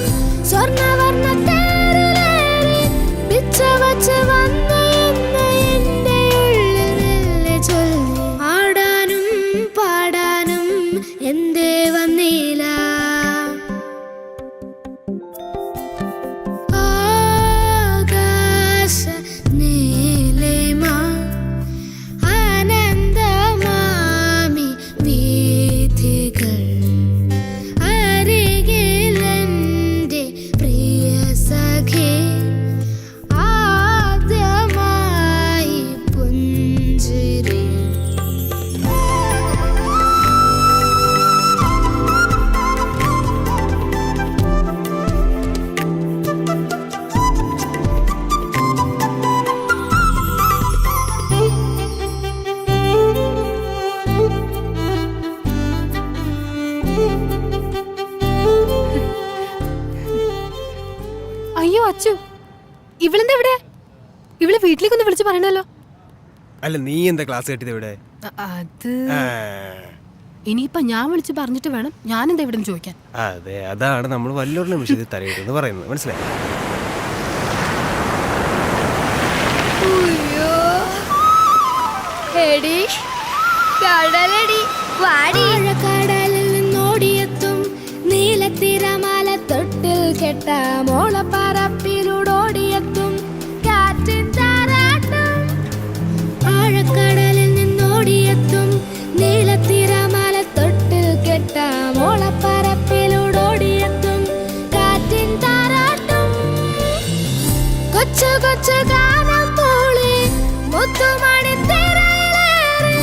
അച്ചു ഇവളെന്താ ഇവിടെ? ഇവളെ വീട്ടിലേക്കൊന്ന് വിളിച്ചു പറയണല്ലോ. അല്ല നീ എന്താ ക്ലാസ് കേട്ടത് ഇവിടെ? അത് ഇനിയിപ്പൊ ഞാൻ വിളിച്ചു പറഞ്ഞിട്ട് വേണം ഞാൻ എന്താ ഇവിടെ ചോദിക്കാൻ. അതെ, അതാണ് നമ്മൾ വല്ലൊരു നിമിഷത്തിൽ തരയിട്ടെന്ന് പറയുന്നത്, മനസ്സിലായി? കടലിൽ നിന്നോടിയെത്തും നീലത്തിരമാല തൊട്ടിൽ കെട്ട മോളപ്പറപ്പിലൂടോടിയെത്തും കാറ്റിൻ താരാട്ടും. ആഴക്കടലിൽ നിന്നോടിയെത്തും നീലത്തിരമാല തൊട്ടിൽ കെട്ട മോളപ്പറപ്പിലൂടോടിയെത്തും കാറ്റിൻ താരാട്ടും. കൊച്ചു കൊച്ചു ഗാനം പോലെ മുത്തുമണി തിരയിലേറി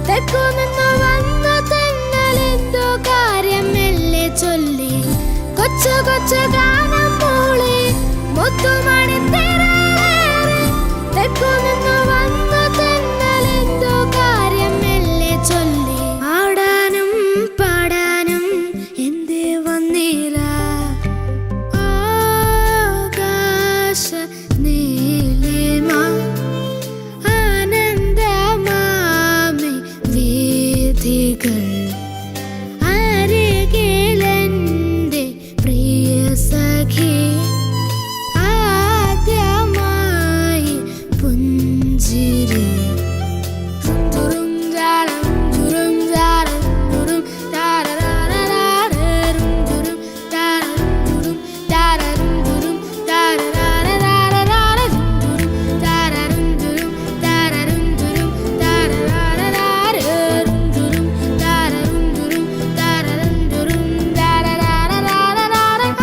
തെക്കു നിന്നു വന്ന തെന്നലെന്തോ കാര്യം മെല്ലെ ചൊല്ലി. കൊച്ചു കൊച്ചു ഗാനം പോലെ മുത്തുമണി തിരയിലേറി തെക്കു നിന്നു വന്ന തെന്നലെന്തോ കാര്യം മെല്ലെ ചൊല്ലി. ആടാനും പാടാനും എന്തേ വന്നില്ല ആകാശ നീലിമ ആനന്ദമാമി വീഥികൾ അരികിലെന്റെ പ്രിയ സഖി ആദ്യമായി പുഞ്ചിരി. തുറും ജാലം തുറും ജാലം തുറും താരരാരരാരരും തുറും താരരും തുറും താരരും തുറും താരരാരരാരരും തുറും താരരും തുറും താരരും തുറും താരരാരരാരരും തുറും താരരും തുറും താരരും തുറും താരരാരരാരരാരം.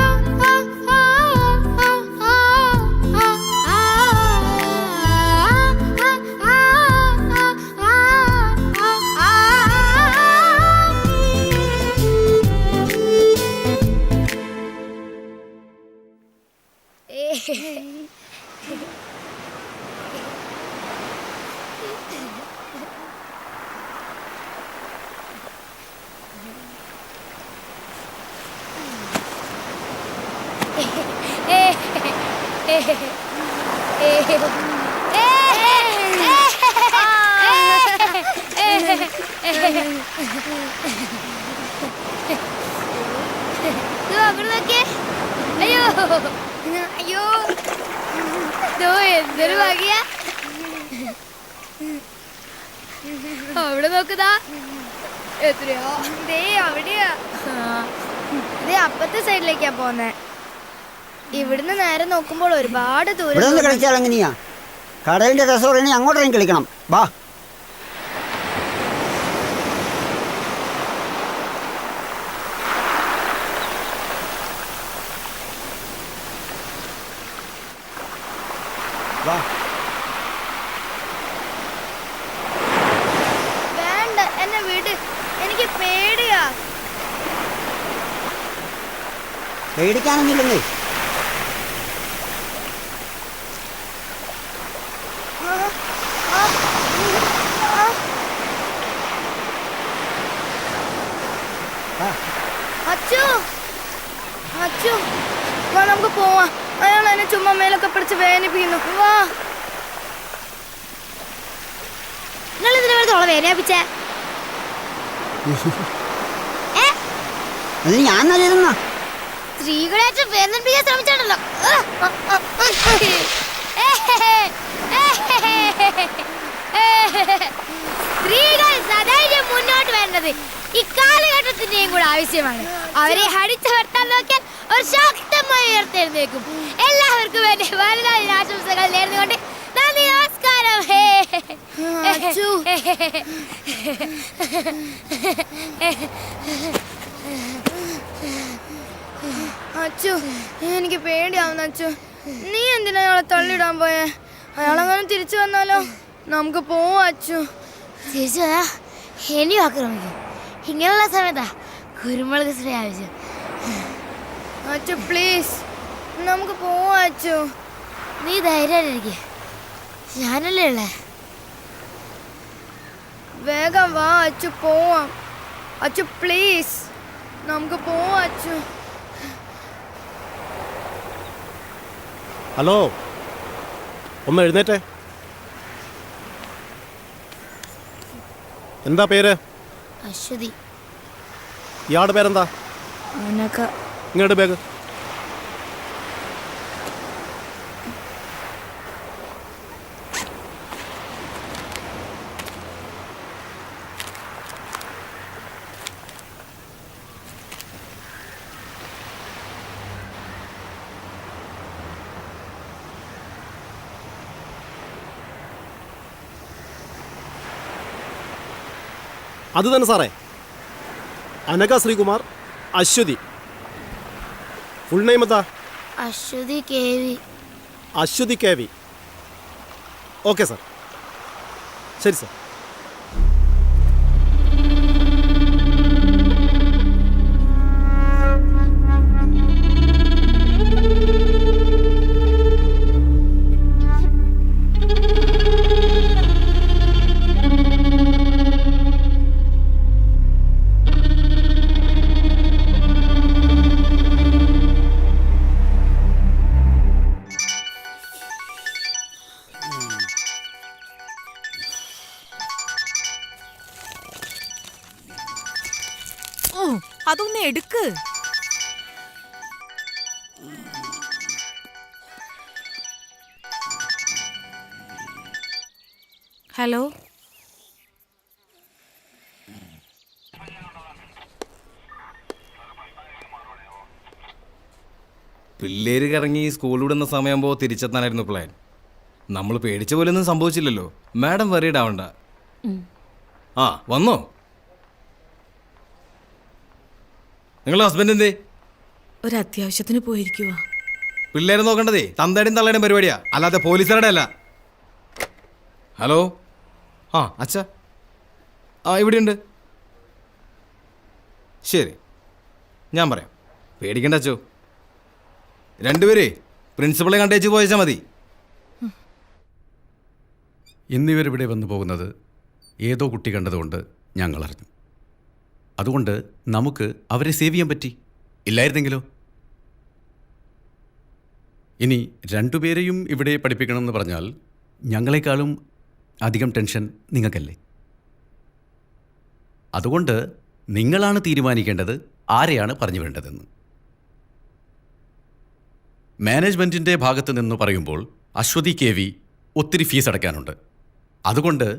അയ്യോ അയ്യോ എന്തൊരു വകയ. അവിടെ നോക്കുതാ എത്രയോ ദേ അവിടെയാ. ദേ അപ്പത്തെ സൈഡിലേക്കാ പോന്നെ. ഇവിടുന്ന് നേരെ നോക്കുമ്പോൾ ഒരുപാട് ദൂരം കളിച്ചാൽ എങ്ങനെയാ? കടലിന്റെ രസം അങ്ങോട്ടേക്കും കളിക്കണം. വാ വേണ്ട, എന്നെ വിട്, എനിക്ക് പേടിയാ. പേടിക്കാനൊന്നുമില്ലെന്നേ. അച്ചു അച്ചു വാ നമുക്ക് പോവാം. അയാൾ എന്നെ ചുമ്മാ മേലൊക്കെ പിടിച്ച് വേദനിപ്പിക്കുന്നു. വാ. നിങ്ങൾ ഇതിനെ വെറുതെ വേദനിപ്പിച്ചേ? ഞാൻ നല്ലതെന്നാ സ്ത്രീകളായിട്ട് വേദനിപ്പിക്കാൻ ശ്രമിച്ചാണല്ലോ. സ്ത്രീകൾ സദൈര്യം മുന്നോട്ട് വേണ്ടത് ഇക്കാലഘട്ടത്തിന്റെയും കൂടെ ആവശ്യമാണ്. അവരെ അടിച്ചു വരുത്താൻ നോക്കിയാൽ ഒരു ശക്തമായി ഉയർത്തെഴുന്നേക്കും. എല്ലാവർക്കും വേണ്ടി വലുതായ ആശംസകൾ നേർന്നുകൊണ്ട് നന്ദി, നമസ്കാരം. അച്ചു എനിക്ക് പേടിയാവുന്നു. അച്ചു നീ എന്തിനാ അയാളെ തള്ളിയിടാൻ പോയേ? അയാളങ്ങനെ തിരിച്ചു വന്നാലോ? നമുക്ക് പോവാ അച്ചു. തിരിച്ചു വരാ ഇനിയും ആക്രമിക്കും. ഇങ്ങനെയുള്ള സമയത്താ കുരുമുളക് സ്പ്രേ ആവശ്യം. അച്ചു പ്ലീസ് നമുക്ക് പോവാ അച്ചു. നീ ധൈര്യമായിരിക്കെ, ഞാനല്ലേ ഉള്ളേ. വേഗം വാ അച്ചു, പോവാം. അച്ചു പ്ലീസ് നമുക്ക് പോവാ അച്ചു. ഹലോ, ഒന്ന് എഴുന്നേറ്റേ. എന്താ പേര്? അശ്വതി. ഇയാളുടെ പേരെന്താ? ഇങ്ങോട്ട് ബാഗ്. അത് തന്നെ സാറേ, അനഘ ശ്രീകുമാർ, അശ്വതി. ഫുൾ നെയിം എന്താ? Aswathy K V. Aswathy K V. Okay sir, ശരി സാർ. അതൊന്ന് എടുക്ക്. ഹലോ, പിള്ളേര് കറങ്ങി സ്കൂൾ വിടുന്ന സമയമാകുമ്പോൾ തിരിച്ചെത്താനായിരുന്നു പ്ലാൻ. നമ്മൾ പേടിച്ച പോലൊന്നും സംഭവിച്ചില്ലല്ലോ. മാഡം വറീഡ് ആവണ്ട. ആ വന്നോ? നിങ്ങളുടെ ഹസ്ബൻഡ് എന്തേ? ഒരു അത്യാവശ്യത്തിന് പോയിരിക്കുക. പിള്ളേരെ നോക്കേണ്ടതേ തന്തയുടെയും തള്ളയുടെയും പരിപാടിയാ, അല്ലാതെ പോലീസുകാരുടെ അല്ല. ഹലോ, ആ അച്ഛാ, ആ ഇവിടെയുണ്ട്. ശരി, ഞാൻ പറയാം, പേടിക്കണ്ട അച്ചോ. രണ്ടുപേരേ പ്രിൻസിപ്പളെ കണ്ടേച്ച് പോയച്ചാൽ മതി. ഇന്നിവരിവിടെ വന്നു പോകുന്നത് ഏതോ കുട്ടി കണ്ടതുകൊണ്ട് ഞങ്ങൾ അറിഞ്ഞു. അതുകൊണ്ട് നമുക്ക് അവരെ സേവ് ചെയ്യാൻ പറ്റി. ഇല്ലായിരുന്നെങ്കിലോ? ഇനി രണ്ടുപേരെയും ഇവിടെ പഠിപ്പിക്കണമെന്ന് പറഞ്ഞാൽ ഞങ്ങളെക്കാളും അധികം ടെൻഷൻ നിങ്ങൾക്കല്ലേ? അതുകൊണ്ട് നിങ്ങളാണ് തീരുമാനിക്കേണ്ടത് ആരെയാണ് പറഞ്ഞു വേണ്ടതെന്ന്. മാനേജ്മെൻറ്റിൻ്റെ ഭാഗത്ത് നിന്ന് പറയുമ്പോൾ അശ്വതി കെ വി ഒത്തിരി ഫീസ് അടയ്ക്കാനുണ്ട്. അതുകൊണ്ട്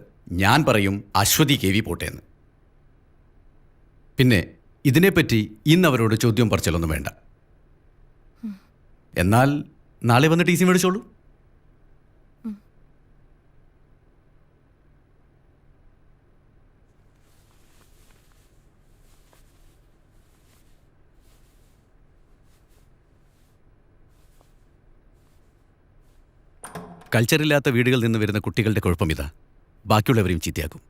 ഞാൻ പറയും അശ്വതി കെ വി പോട്ടേന്ന്. പിന്നെ ഇതിനെപ്പറ്റി ഇന്നവരോട് ചോദ്യം പറച്ചിലൊന്നും വേണ്ട. എന്നാൽ നാളെ വന്ന് ടി സി മേടിച്ചോളൂ. കൾച്ചറില്ലാത്ത വീടുകളിൽ നിന്ന് വരുന്ന കുട്ടികളുടെ കുഴപ്പം ഇതാ, ബാക്കിയുള്ളവരെയും ചീത്തയാക്കും.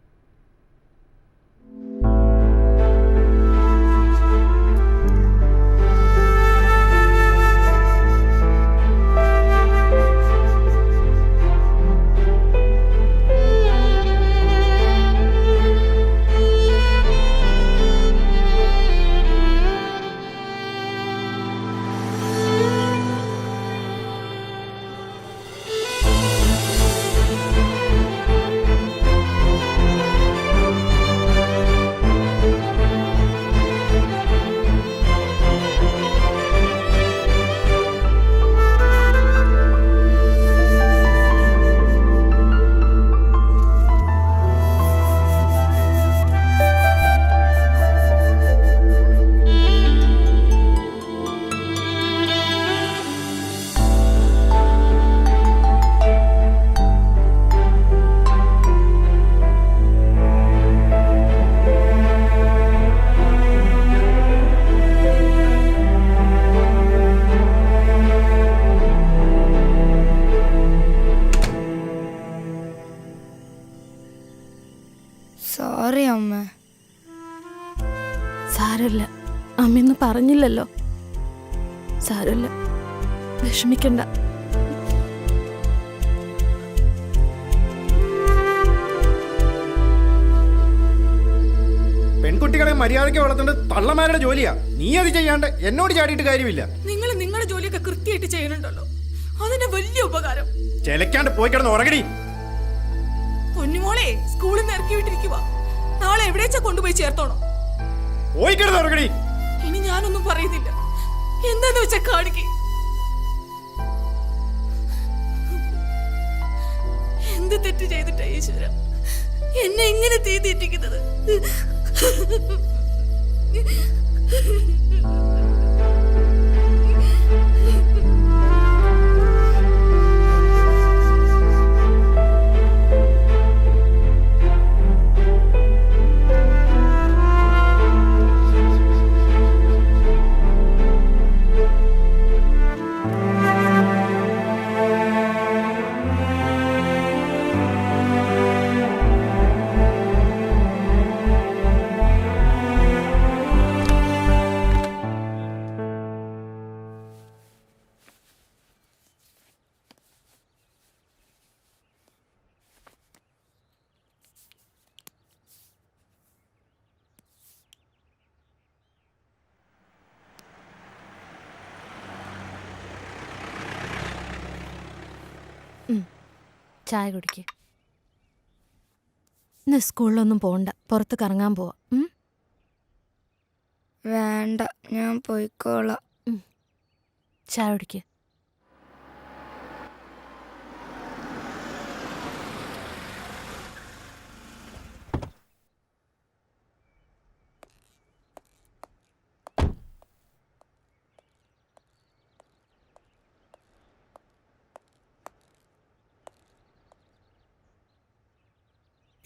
സോറി അമ്മ. സാരമില്ല, അമ്മയൊന്നും പറഞ്ഞില്ലല്ലോ. സാരമില്ല, വിഷമിക്കണ്ട. പെൺകുട്ടികളെ മര്യാദയ്ക്ക് വളർത്തേണ്ടത് തള്ളമാരുടെ ജോലിയാ. നീ അത് ചെയ്യാണ്ട് എന്നോട് ചാടിയിട്ട് കാര്യമില്ല. നിങ്ങൾ നിങ്ങളുടെ ജോലിയൊക്കെ കൃത്യമായിട്ട് ചെയ്യുന്നുണ്ടല്ലോ. അതിന്റെ വലിയ ഉപകാരം. ചെലക്കാണ്ട് പോയി കിടന്ന് ഉറങ്ങടി. പൊന്നുമോളെ സ്കൂളിൽ നിന്ന് ഇറക്കി വിട്ടിരിക്കുക. നാളെ എവിടെച്ചാ കൊണ്ടുപോയി ചേർത്തോണോ? പോയി കിടന്ന് ഉറങ്ങടി. ഇനി ഞാനൊന്നും പറയുന്നില്ല. എന്താന്ന് വെച്ചാ കാണിക്ക്. എന്ത് തെറ്റ് ചെയ്തിട്ടാ ഈശ്വര എന്നെ എങ്ങനെ തീറ്റിക്കുന്നത്? ചായ കുടിക്ക്. ഇന്ന് സ്കൂളിലൊന്നും പോണ്ട, പുറത്ത് കറങ്ങാൻ പോവാ. വേണ്ട, ഞാൻ പോയിക്കോളാം. ചായ കുടിക്ക്.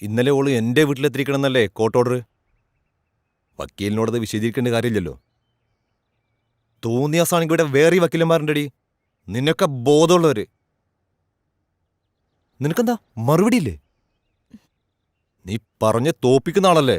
ഇന്നലെ ഓള് എൻ്റെ വീട്ടിലെത്തിരിക്കണമെന്നല്ലേ കോർട്ട് ഓർഡർ? വക്കീലിനോടത് വിശദീകരിക്കേണ്ട കാര്യമില്ലല്ലോ. തോന്നിയാസാണെങ്കിൽ ഇവിടെ വേറെ വക്കീലന്മാരുണ്ടടി, നിന്നൊക്കെ ബോധമുള്ളവര്. നിനക്കെന്താ മറുപടിയില്ലേ? നീ പറഞ്ഞ് തോപ്പിക്കുന്ന ആളല്ലേ?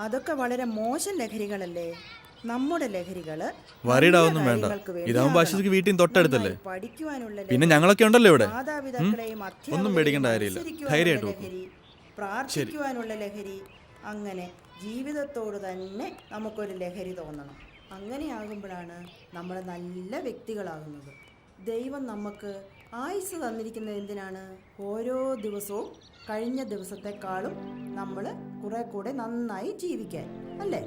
അതൊക്കെ വളരെ മോശം ലഹരികളല്ലേ? നമ്മുടെ ലഹരികള് വരീടാവൊന്നും വേണ്ട. ഇതാവുമ്പോ ആശുപത്രിക്ക് വീട്ടിൽ തൊട്ടടുത്തല്ലേ. പിന്നെ ഞങ്ങളൊക്കെ ഉണ്ടല്ലോ ഇവിടെ. ഒന്നും പേടിക്കേണ്ട കാര്യമില്ല. ധൈര്യമായിട്ട് ലഹരി, പ്രാർത്ഥിക്കുവാനുള്ള ലഹരി, അങ്ങനെ ജീവിതത്തോട് തന്നെ നമുക്കൊരു ലഹരി തോന്നണം. അങ്ങനെയാകുമ്പോഴാണ് നമ്മൾ നല്ല വ്യക്തികളാകുന്നത്. ദൈവം നമുക്ക് ആയുസ് തന്നിരിക്കുന്നത് എന്തിനാണ്? ഓരോ ദിവസവും കഴിഞ്ഞ ദിവസത്തെക്കാളും നമ്മൾ കുറെ കൂടെ നന്നായി ജീവിക്കാൻ, അല്ലേ?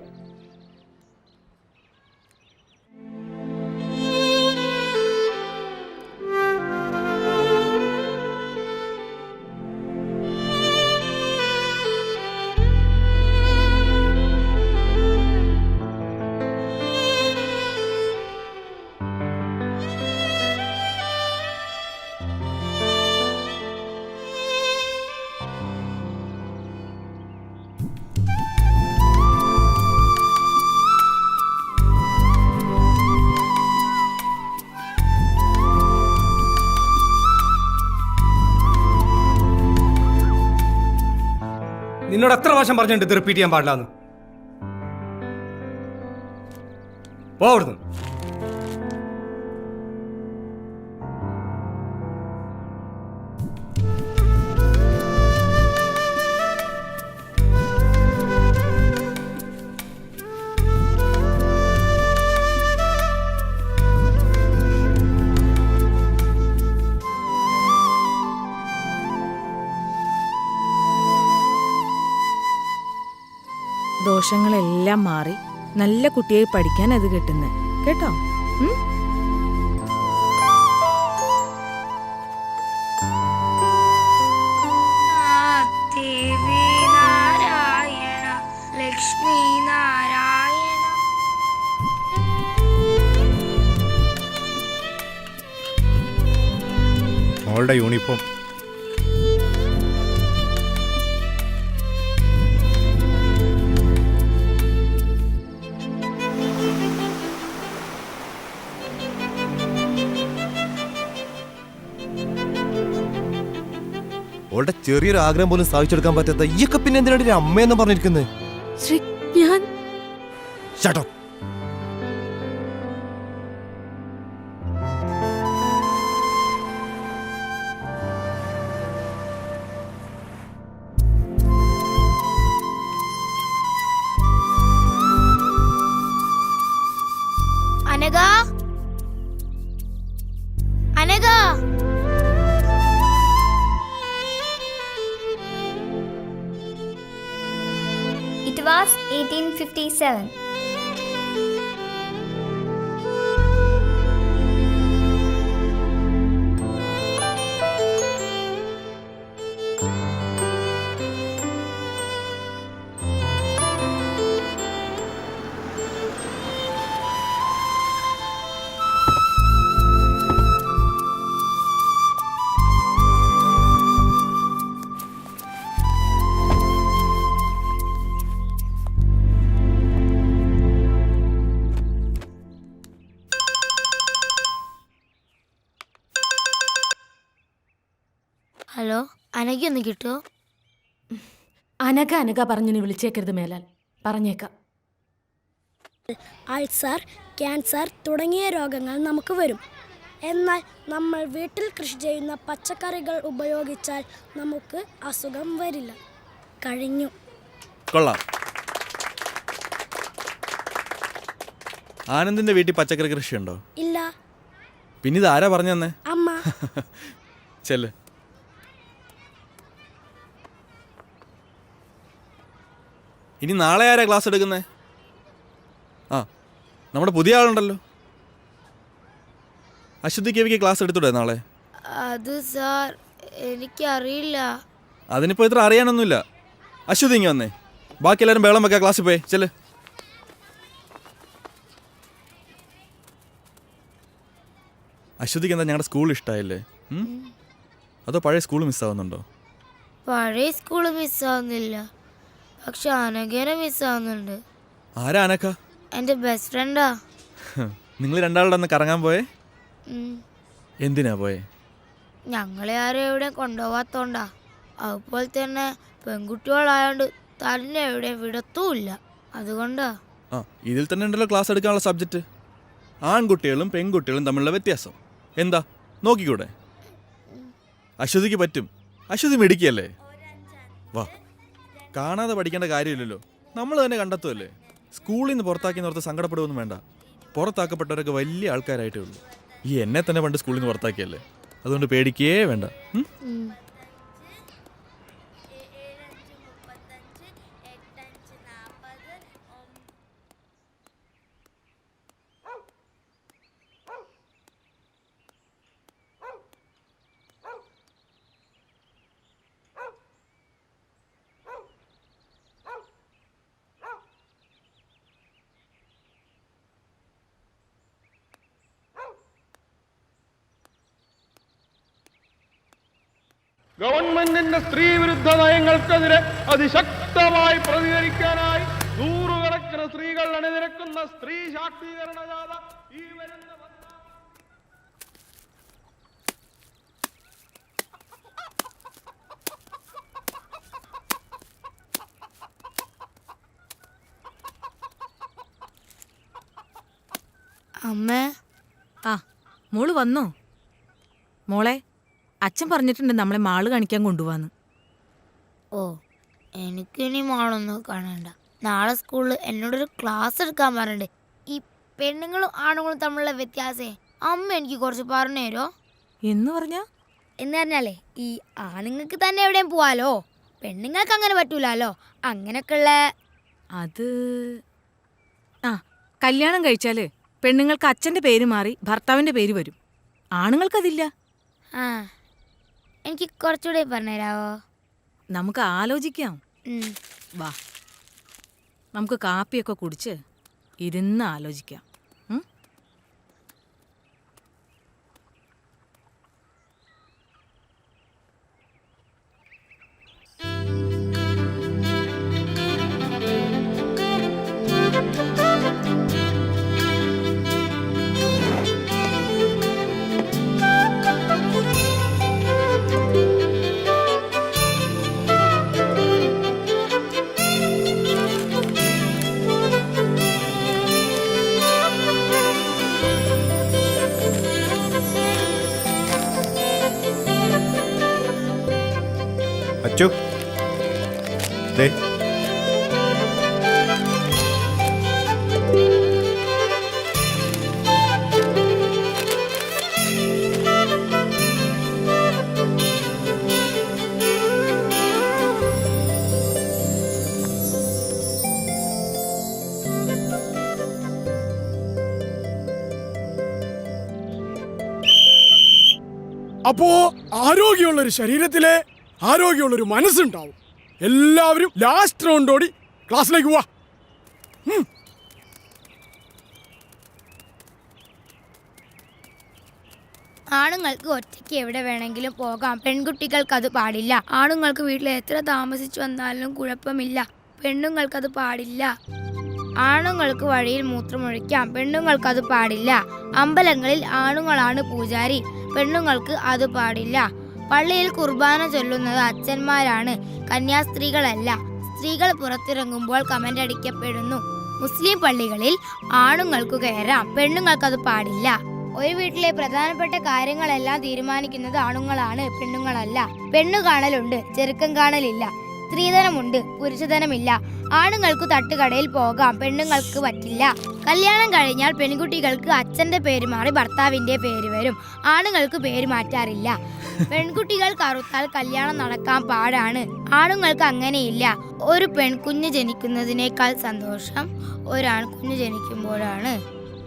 നിന്നോട് എത്ര പ്രാവശ്യം പറഞ്ഞിട്ടുണ്ട് ഇത് റിപ്പീറ്റ് ചെയ്യാൻ പാടില്ലാന്ന്? പോവിടുന്നു. ദോഷങ്ങളെല്ലാം മാറി നല്ല കുട്ടിയായി പഠിക്കാൻ അത് കിട്ടുന്നത് കേട്ടോ. ദേവി നാരായണ ലക്ഷ്മി നാരായണ. മോളുടെ യൂണിഫോം അവളുടെ ചെറിയൊരു ആഗ്രഹം പോലും സാധിച്ചെടുക്കാൻ പറ്റാത്ത ഈയൊക്കെ പിന്നെ എന്തിനാണ് ഒരു അമ്മയെന്ന് പറഞ്ഞിരിക്കുന്നത്? ശ്രീ ഞാൻ Shut up. Anagha Anagha It was 1857. Hello Anagha ഒന്ന് കിട്ടുമോ? അനഘ അനഘ പറഞ്ഞു വിളിച്ചേക്കരുത് മേലാൽ, പറഞ്ഞേക്കാം. അൾസർ, ക്യാൻസർ തുടങ്ങിയ രോഗങ്ങൾ നമുക്ക് വരും. എന്നാൽ നമ്മൾ വീട്ടിൽ കൃഷി ചെയ്യുന്ന പച്ചക്കറികൾ ഉപയോഗിച്ചാൽ നമുക്ക് അസുഖം വരില്ല. കഴിഞ്ഞു. കൊള്ളാം. ആനന്ദിന്റെ വീട്ടിൽ പച്ചക്കറി കൃഷിയുണ്ടോ? ഇല്ല. പിന്നെ ഇത് ആരാ പറഞ്ഞു തന്നെ? അമ്മ. ചെല്ല്. ഇനി നാളെ ആരാ ക്ലാസ് എടുക്കുന്നേ? ആ, നമ്മുടെ പുതിയ ആളുണ്ടല്ലോ. അശ്വതി കവിക്ക് ക്ലാസ് എടുത്തൂടെ നാളെ? അത് സാർ എനിക്കറിയില്ല. അതിനിപ്പോൾ ഇത്ര അറിയാനൊന്നുമില്ല. അശ്വതി ഇങ്ങ് വന്നേ. ബാക്കി എല്ലാവരും ബഹളം വെക്കാം, ക്ലാസ്സിൽ പോയി ചെല്ല്. അശ്വതിക്ക് എന്താ ഞങ്ങളുടെ സ്കൂൾ ഇഷ്ടമായില്ലേ? അതോ പഴയ സ്കൂൾ മിസ്സാവുന്നുണ്ടോ? പഴയ സ്കൂള് മിസ്സാവുന്നില്ല, പക്ഷെ അനഘേനെ മിസ്സാവുന്നുണ്ട്. ആരാ അനക്ക? എൻ്റെ ബെസ്റ്റ് ഫ്രണ്ടാ. നിങ്ങൾ രണ്ടാളുടെ ഒന്ന് കറങ്ങാൻ പോയേ? എന്തിനാ പോയേ? ഞങ്ങളെ ആരും എവിടെയും കൊണ്ടുപോകാത്തോണ്ടാ. അതുപോലെ തന്നെ പെൺകുട്ടികളായോണ്ട് തന്നെ എവിടെയും വിടത്തുമില്ല, അതുകൊണ്ടാ. ആ, ഇതിൽ തന്നെ ഉണ്ടല്ലോ ക്ലാസ് എടുക്കാനുള്ള സബ്ജക്റ്റ്. ആൺകുട്ടികളും പെൺകുട്ടികളും തമ്മിലുള്ള വ്യത്യാസം എന്താ നോക്കിക്കൂടെ? അശ്വതിക്ക് പറ്റും. അശ്വതി മിടുക്കിയല്ലേ? വാ, കാണാതെ പഠിക്കേണ്ട കാര്യമില്ലല്ലോ, നമ്മൾ തന്നെ കണ്ടെത്തുമല്ലേ. സ്കൂളിൽ നിന്ന് പുറത്താക്കി നിർത്ത് സങ്കടപ്പെടുകയൊന്നും വേണ്ട. പുറത്താക്കപ്പെട്ടവരൊക്കെ വലിയ ആൾക്കാരായിട്ടേ ഉള്ളൂ. ഈ എന്നെ തന്നെ പണ്ട് സ്കൂളിൽ നിന്ന് പുറത്താക്കിയല്ലേ, അതുകൊണ്ട് പേടിക്കേ വേണ്ട. ഗവൺമെന്റിന്റെ സ്ത്രീ വിരുദ്ധ നയങ്ങൾക്കെതിരെ അതിശക്തമായി പ്രതികരിക്കാനായി നൂറുകണക്കിന് സ്ത്രീകൾ അണിനിരക്കുന്ന സ്ത്രീ ശാക്തീകരണ ജാഥ ഈ വരുന്ന അമ്മേ. ആ, മോള് വന്നോ? മോളെ, അച്ഛൻ പറഞ്ഞിട്ടുണ്ട് നമ്മളെ മാള് കാണിക്കാൻ കൊണ്ടുപോവാന്ന്. ഓ, എനിക്കിനി മാളൊന്നും കാണണ്ട. നാളെ സ്കൂളിൽ എന്നോടൊരു ക്ലാസ് എടുക്കാൻ പറഞ്ഞിട്ടുണ്ട്. ഈ പെണ്ണുങ്ങളും ആണുങ്ങളും തമ്മിലുള്ള വ്യത്യാസേ അമ്മ എനിക്ക് കുറച്ച് പറഞ്ഞു തരോ? എന്ന് പറഞ്ഞാ? എന്ന് പറഞ്ഞാലേ, ഈ ആണുങ്ങൾക്ക് തന്നെ എവിടെയും പോവാലോ, പെണ്ണുങ്ങൾക്ക് അങ്ങനെ പറ്റൂലോ. അങ്ങനെയൊക്കെയുള്ള അത് ആ, കല്യാണം കഴിച്ചാല് പെണ്ണുങ്ങൾക്ക് അച്ഛൻ്റെ പേര് മാറി ഭർത്താവിൻ്റെ പേര് വരും. ആണുങ്ങൾക്കതില്ല. ആ, എനിക്ക് കുറച്ചുകൂടെ പറഞ്ഞുതരാവോ? നമുക്ക് ആലോചിക്കാം. വാ, നമുക്ക് കാപ്പിയൊക്കെ കുടിച്ച് ഇരുന്ന് ആലോചിക്കാം. അച്ചു ദേ അപ്പോ ആരോഗ്യമുള്ള ഒരു ശരീരത്തിലെ ആരോഗ്യമുള്ള ഒരു മനസ്സുണ്ടാവും. എല്ലാവരും ലാസ്റ്റ് റൗണ്ട് ഓടി ക്ലാസ്സിലേക്ക് പോവാ. ആണുങ്ങൾക്ക് ഒറ്റയ്ക്ക് എവിടെ വേണമെങ്കിലും പോകാം, പെൺകുട്ടികൾക്ക് അത് പാടില്ല. ആണുങ്ങൾക്ക് വീട്ടിൽ എത്ര താമസിച്ചു വന്നാലും കുഴപ്പമില്ല, പെണ്ണുങ്ങൾക്കത് പാടില്ല. ആണുങ്ങൾക്ക് വഴിയിൽ മൂത്രമൊഴിക്കാം, പെണ്ണുങ്ങൾക്കത് പാടില്ല. അമ്പലങ്ങളിൽ ആണുങ്ങളാണ് പൂജാരി, പെണ്ണുങ്ങൾക്ക് അത് പാടില്ല. പള്ളിയിൽ കുർബാന ചൊല്ലുന്നത് അച്ഛന്മാരാണ്, കന്യാസ്ത്രീകളല്ല. സ്ത്രീകൾ പുറത്തിറങ്ങുമ്പോൾ കമന്റ് അടിക്കപ്പെടുന്നു. മുസ്ലിം പള്ളികളിൽ ആണുങ്ങൾക്ക് കയറാം, പെണ്ണുങ്ങൾക്കത് പാടില്ല. ഒരു വീട്ടിലെ പ്രധാനപ്പെട്ട കാര്യങ്ങളെല്ലാം തീരുമാനിക്കുന്നത് ആണുങ്ങളാണ്, പെണ്ണുങ്ങളല്ല. പെണ്ണു കാണലുണ്ട്, ചെറുക്കം കാണലില്ല. സ്ത്രീധനമുണ്ട്, പുരുഷധനമില്ല. ആണുങ്ങൾക്ക് തട്ടുകടയിൽ പോകാം, പെണ്ണുങ്ങൾക്ക് പറ്റില്ല. കല്യാണം കഴിഞ്ഞാൽ പെൺകുട്ടികൾക്ക് അച്ഛന്റെ പേര് മാറി ഭർത്താവിന്റെ പേര് വരും, ആണുങ്ങൾക്ക് പേര് മാറ്റാറില്ല. പെൺകുട്ടികൾ കറുത്താൽ കല്യാണം നടക്കാൻ പാടാണ്, ആണുങ്ങൾക്ക് അങ്ങനെയില്ല. ഒരു പെൺകുഞ്ഞ് ജനിക്കുന്നതിനേക്കാൾ സന്തോഷം ഒരാൺകുഞ്ഞ് ജനിക്കുമ്പോഴാണ്.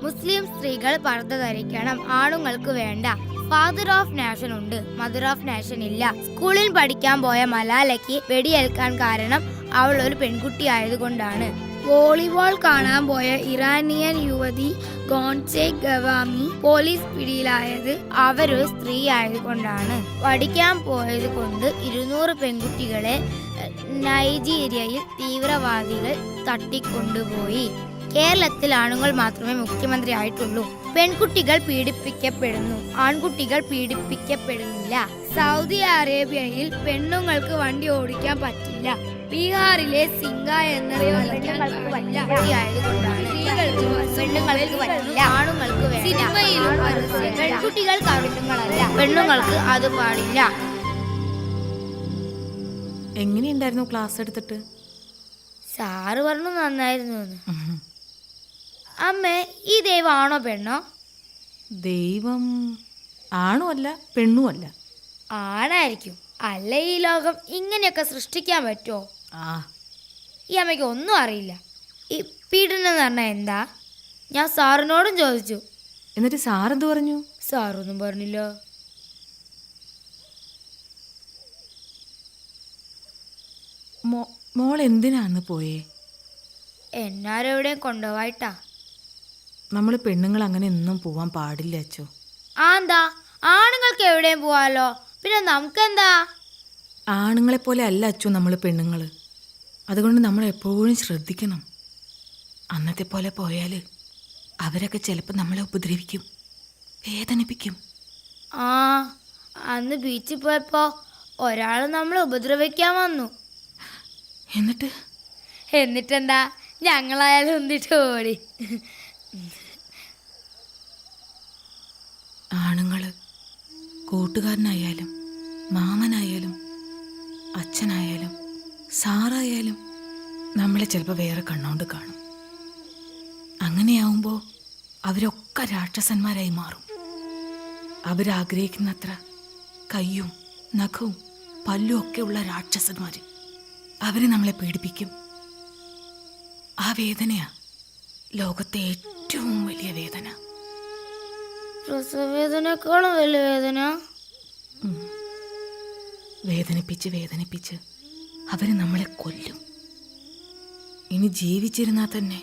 മുസ്ലിം സ്ത്രീകൾ പർദ്ദ ധരിക്കണം, ആണുങ്ങൾക്ക് വേണ്ട. ഫാദർ ഓഫ് നാഷൻ ഉണ്ട്, മദർ ഓഫ് നാഷൻ ഇല്ല. സ്കൂളിൽ പഠിക്കാൻ പോയ മലാലയ്ക്ക് വെടിയേൽക്കാൻ കാരണം അവൾ ഒരു പെൺകുട്ടി ആയതുകൊണ്ടാണ്. വോളിബോൾ കാണാൻ പോയ ഇറാനിയൻ യുവതി ഗോൺസെ ഗവാമി പോലീസ് പിടിയിലായത് അവരൊരു സ്ത്രീ ആയതുകൊണ്ടാണ്. പഠിക്കാൻ പോയത് കൊണ്ട് 200 പെൺകുട്ടികളെ നൈജീരിയയിൽ തീവ്രവാദികൾ തട്ടിക്കൊണ്ടുപോയി. കേരളത്തിൽ ആണുങ്ങൾ മാത്രമേ മുഖ്യമന്ത്രി ആയിട്ടുള്ളൂ. പെൺകുട്ടികൾ പീഡിപ്പിക്കപ്പെടുന്നു, ആൺകുട്ടികൾ പീഡിപ്പിക്കപ്പെടുന്നില്ല. സൗദി അറേബ്യയിൽ പെണ്ണുങ്ങൾക്ക് വണ്ടി ഓടിക്കാൻ പറ്റില്ല. ബീഹാറിലെ സിംഗ എന്നറിയപ്പെടുന്ന പെണ്ണുങ്ങൾക്ക് പറ്റില്ല, ആണുങ്ങൾക്ക് വേണ്ട. സിനിമയിലും പെൺകുട്ടികൾ കറുത്തുങ്ങളല്ല, പെണ്ണുങ്ങൾക്ക് അത് പാടില്ല. എങ്ങനെയുണ്ടായിരുന്നു ക്ലാസ് എടുത്തിട്ട്? സാറ് പറഞ്ഞു നന്നായിരുന്നു. അമ്മേ, ഈ ദൈവം ആണോ പെണ്ണോ? ദൈവം ആണും അല്ല പെണ്ണും അല്ല. ആണായിരിക്കും, അല്ല ഈ ലോകം ഇങ്ങനെയൊക്കെ സൃഷ്ടിക്കാൻ പറ്റുമോ? ഈ അമ്മയ്ക്ക് ഒന്നും അറിയില്ല. ഈ പീഡനം എന്ന് പറഞ്ഞാൽ എന്താ? ഞാൻ സാറിനോടും ചോദിച്ചു. എന്നിട്ട് സാറെന്ത് പറഞ്ഞു? സാറൊന്നും പറഞ്ഞില്ല. മോൾ എന്തിനാന്ന് പോയേ? എന്നാരെവിടെയും കൊണ്ടുപോയിട്ടാ. നമ്മൾ പെണ്ണുങ്ങൾ അങ്ങനെ ഒന്നും പോവാൻ പാടില്ല അച്ചോ. എന്താ, ആണുങ്ങൾക്ക് എവിടെയും പോവാലോ, പിന്നെ നമുക്കെന്താ? ആണുങ്ങളെ പോലെ അല്ല അച്ചു നമ്മൾ പെണ്ണുങ്ങൾ. അതുകൊണ്ട് നമ്മൾ എപ്പോഴും ശ്രദ്ധിക്കണം. അന്നത്തെ പോലെ പോയാൽ അവരൊക്കെ ചിലപ്പോൾ നമ്മളെ ഉപദ്രവിക്കും, വേദനിപ്പിക്കും. അന്ന് ബീച്ചിൽ പോയപ്പോ ഒരാൾ നമ്മളെ ഉപദ്രവിക്കാൻ വന്നു. എന്നിട്ടെന്താ, ഞങ്ങളായാലും ഒന്നിട്ട് ഓടി. ആണുങ്ങൾ കൂട്ടുകാരനായാലും മാമനായാലും അച്ഛനായാലും സാറായാലും നമ്മളെ ചിലപ്പോൾ വേറെ കണ്ണോണ്ട് കാണും. അങ്ങനെയാവുമ്പോൾ അവരൊക്കെ രാക്ഷസന്മാരായി മാറും. അവരാഗ്രഹിക്കുന്നത്ര കയ്യും നഖവും പല്ലും ഒക്കെ ഉള്ള രാക്ഷസന്മാർ അവർ നമ്മളെ പീഡിപ്പിക്കും. ആ വേദനയാ ലോകത്തെ ഏറ്റവും വലിയ വേദന. പ്രസവവേദനേക്കാളും വലിയ വേദന. വേദനിപ്പിച്ച് വേദനിപ്പിച്ച് അവർ നമ്മളെ കൊല്ലും. ഇനി ജീവിച്ചിരുന്നാൽ തന്നെ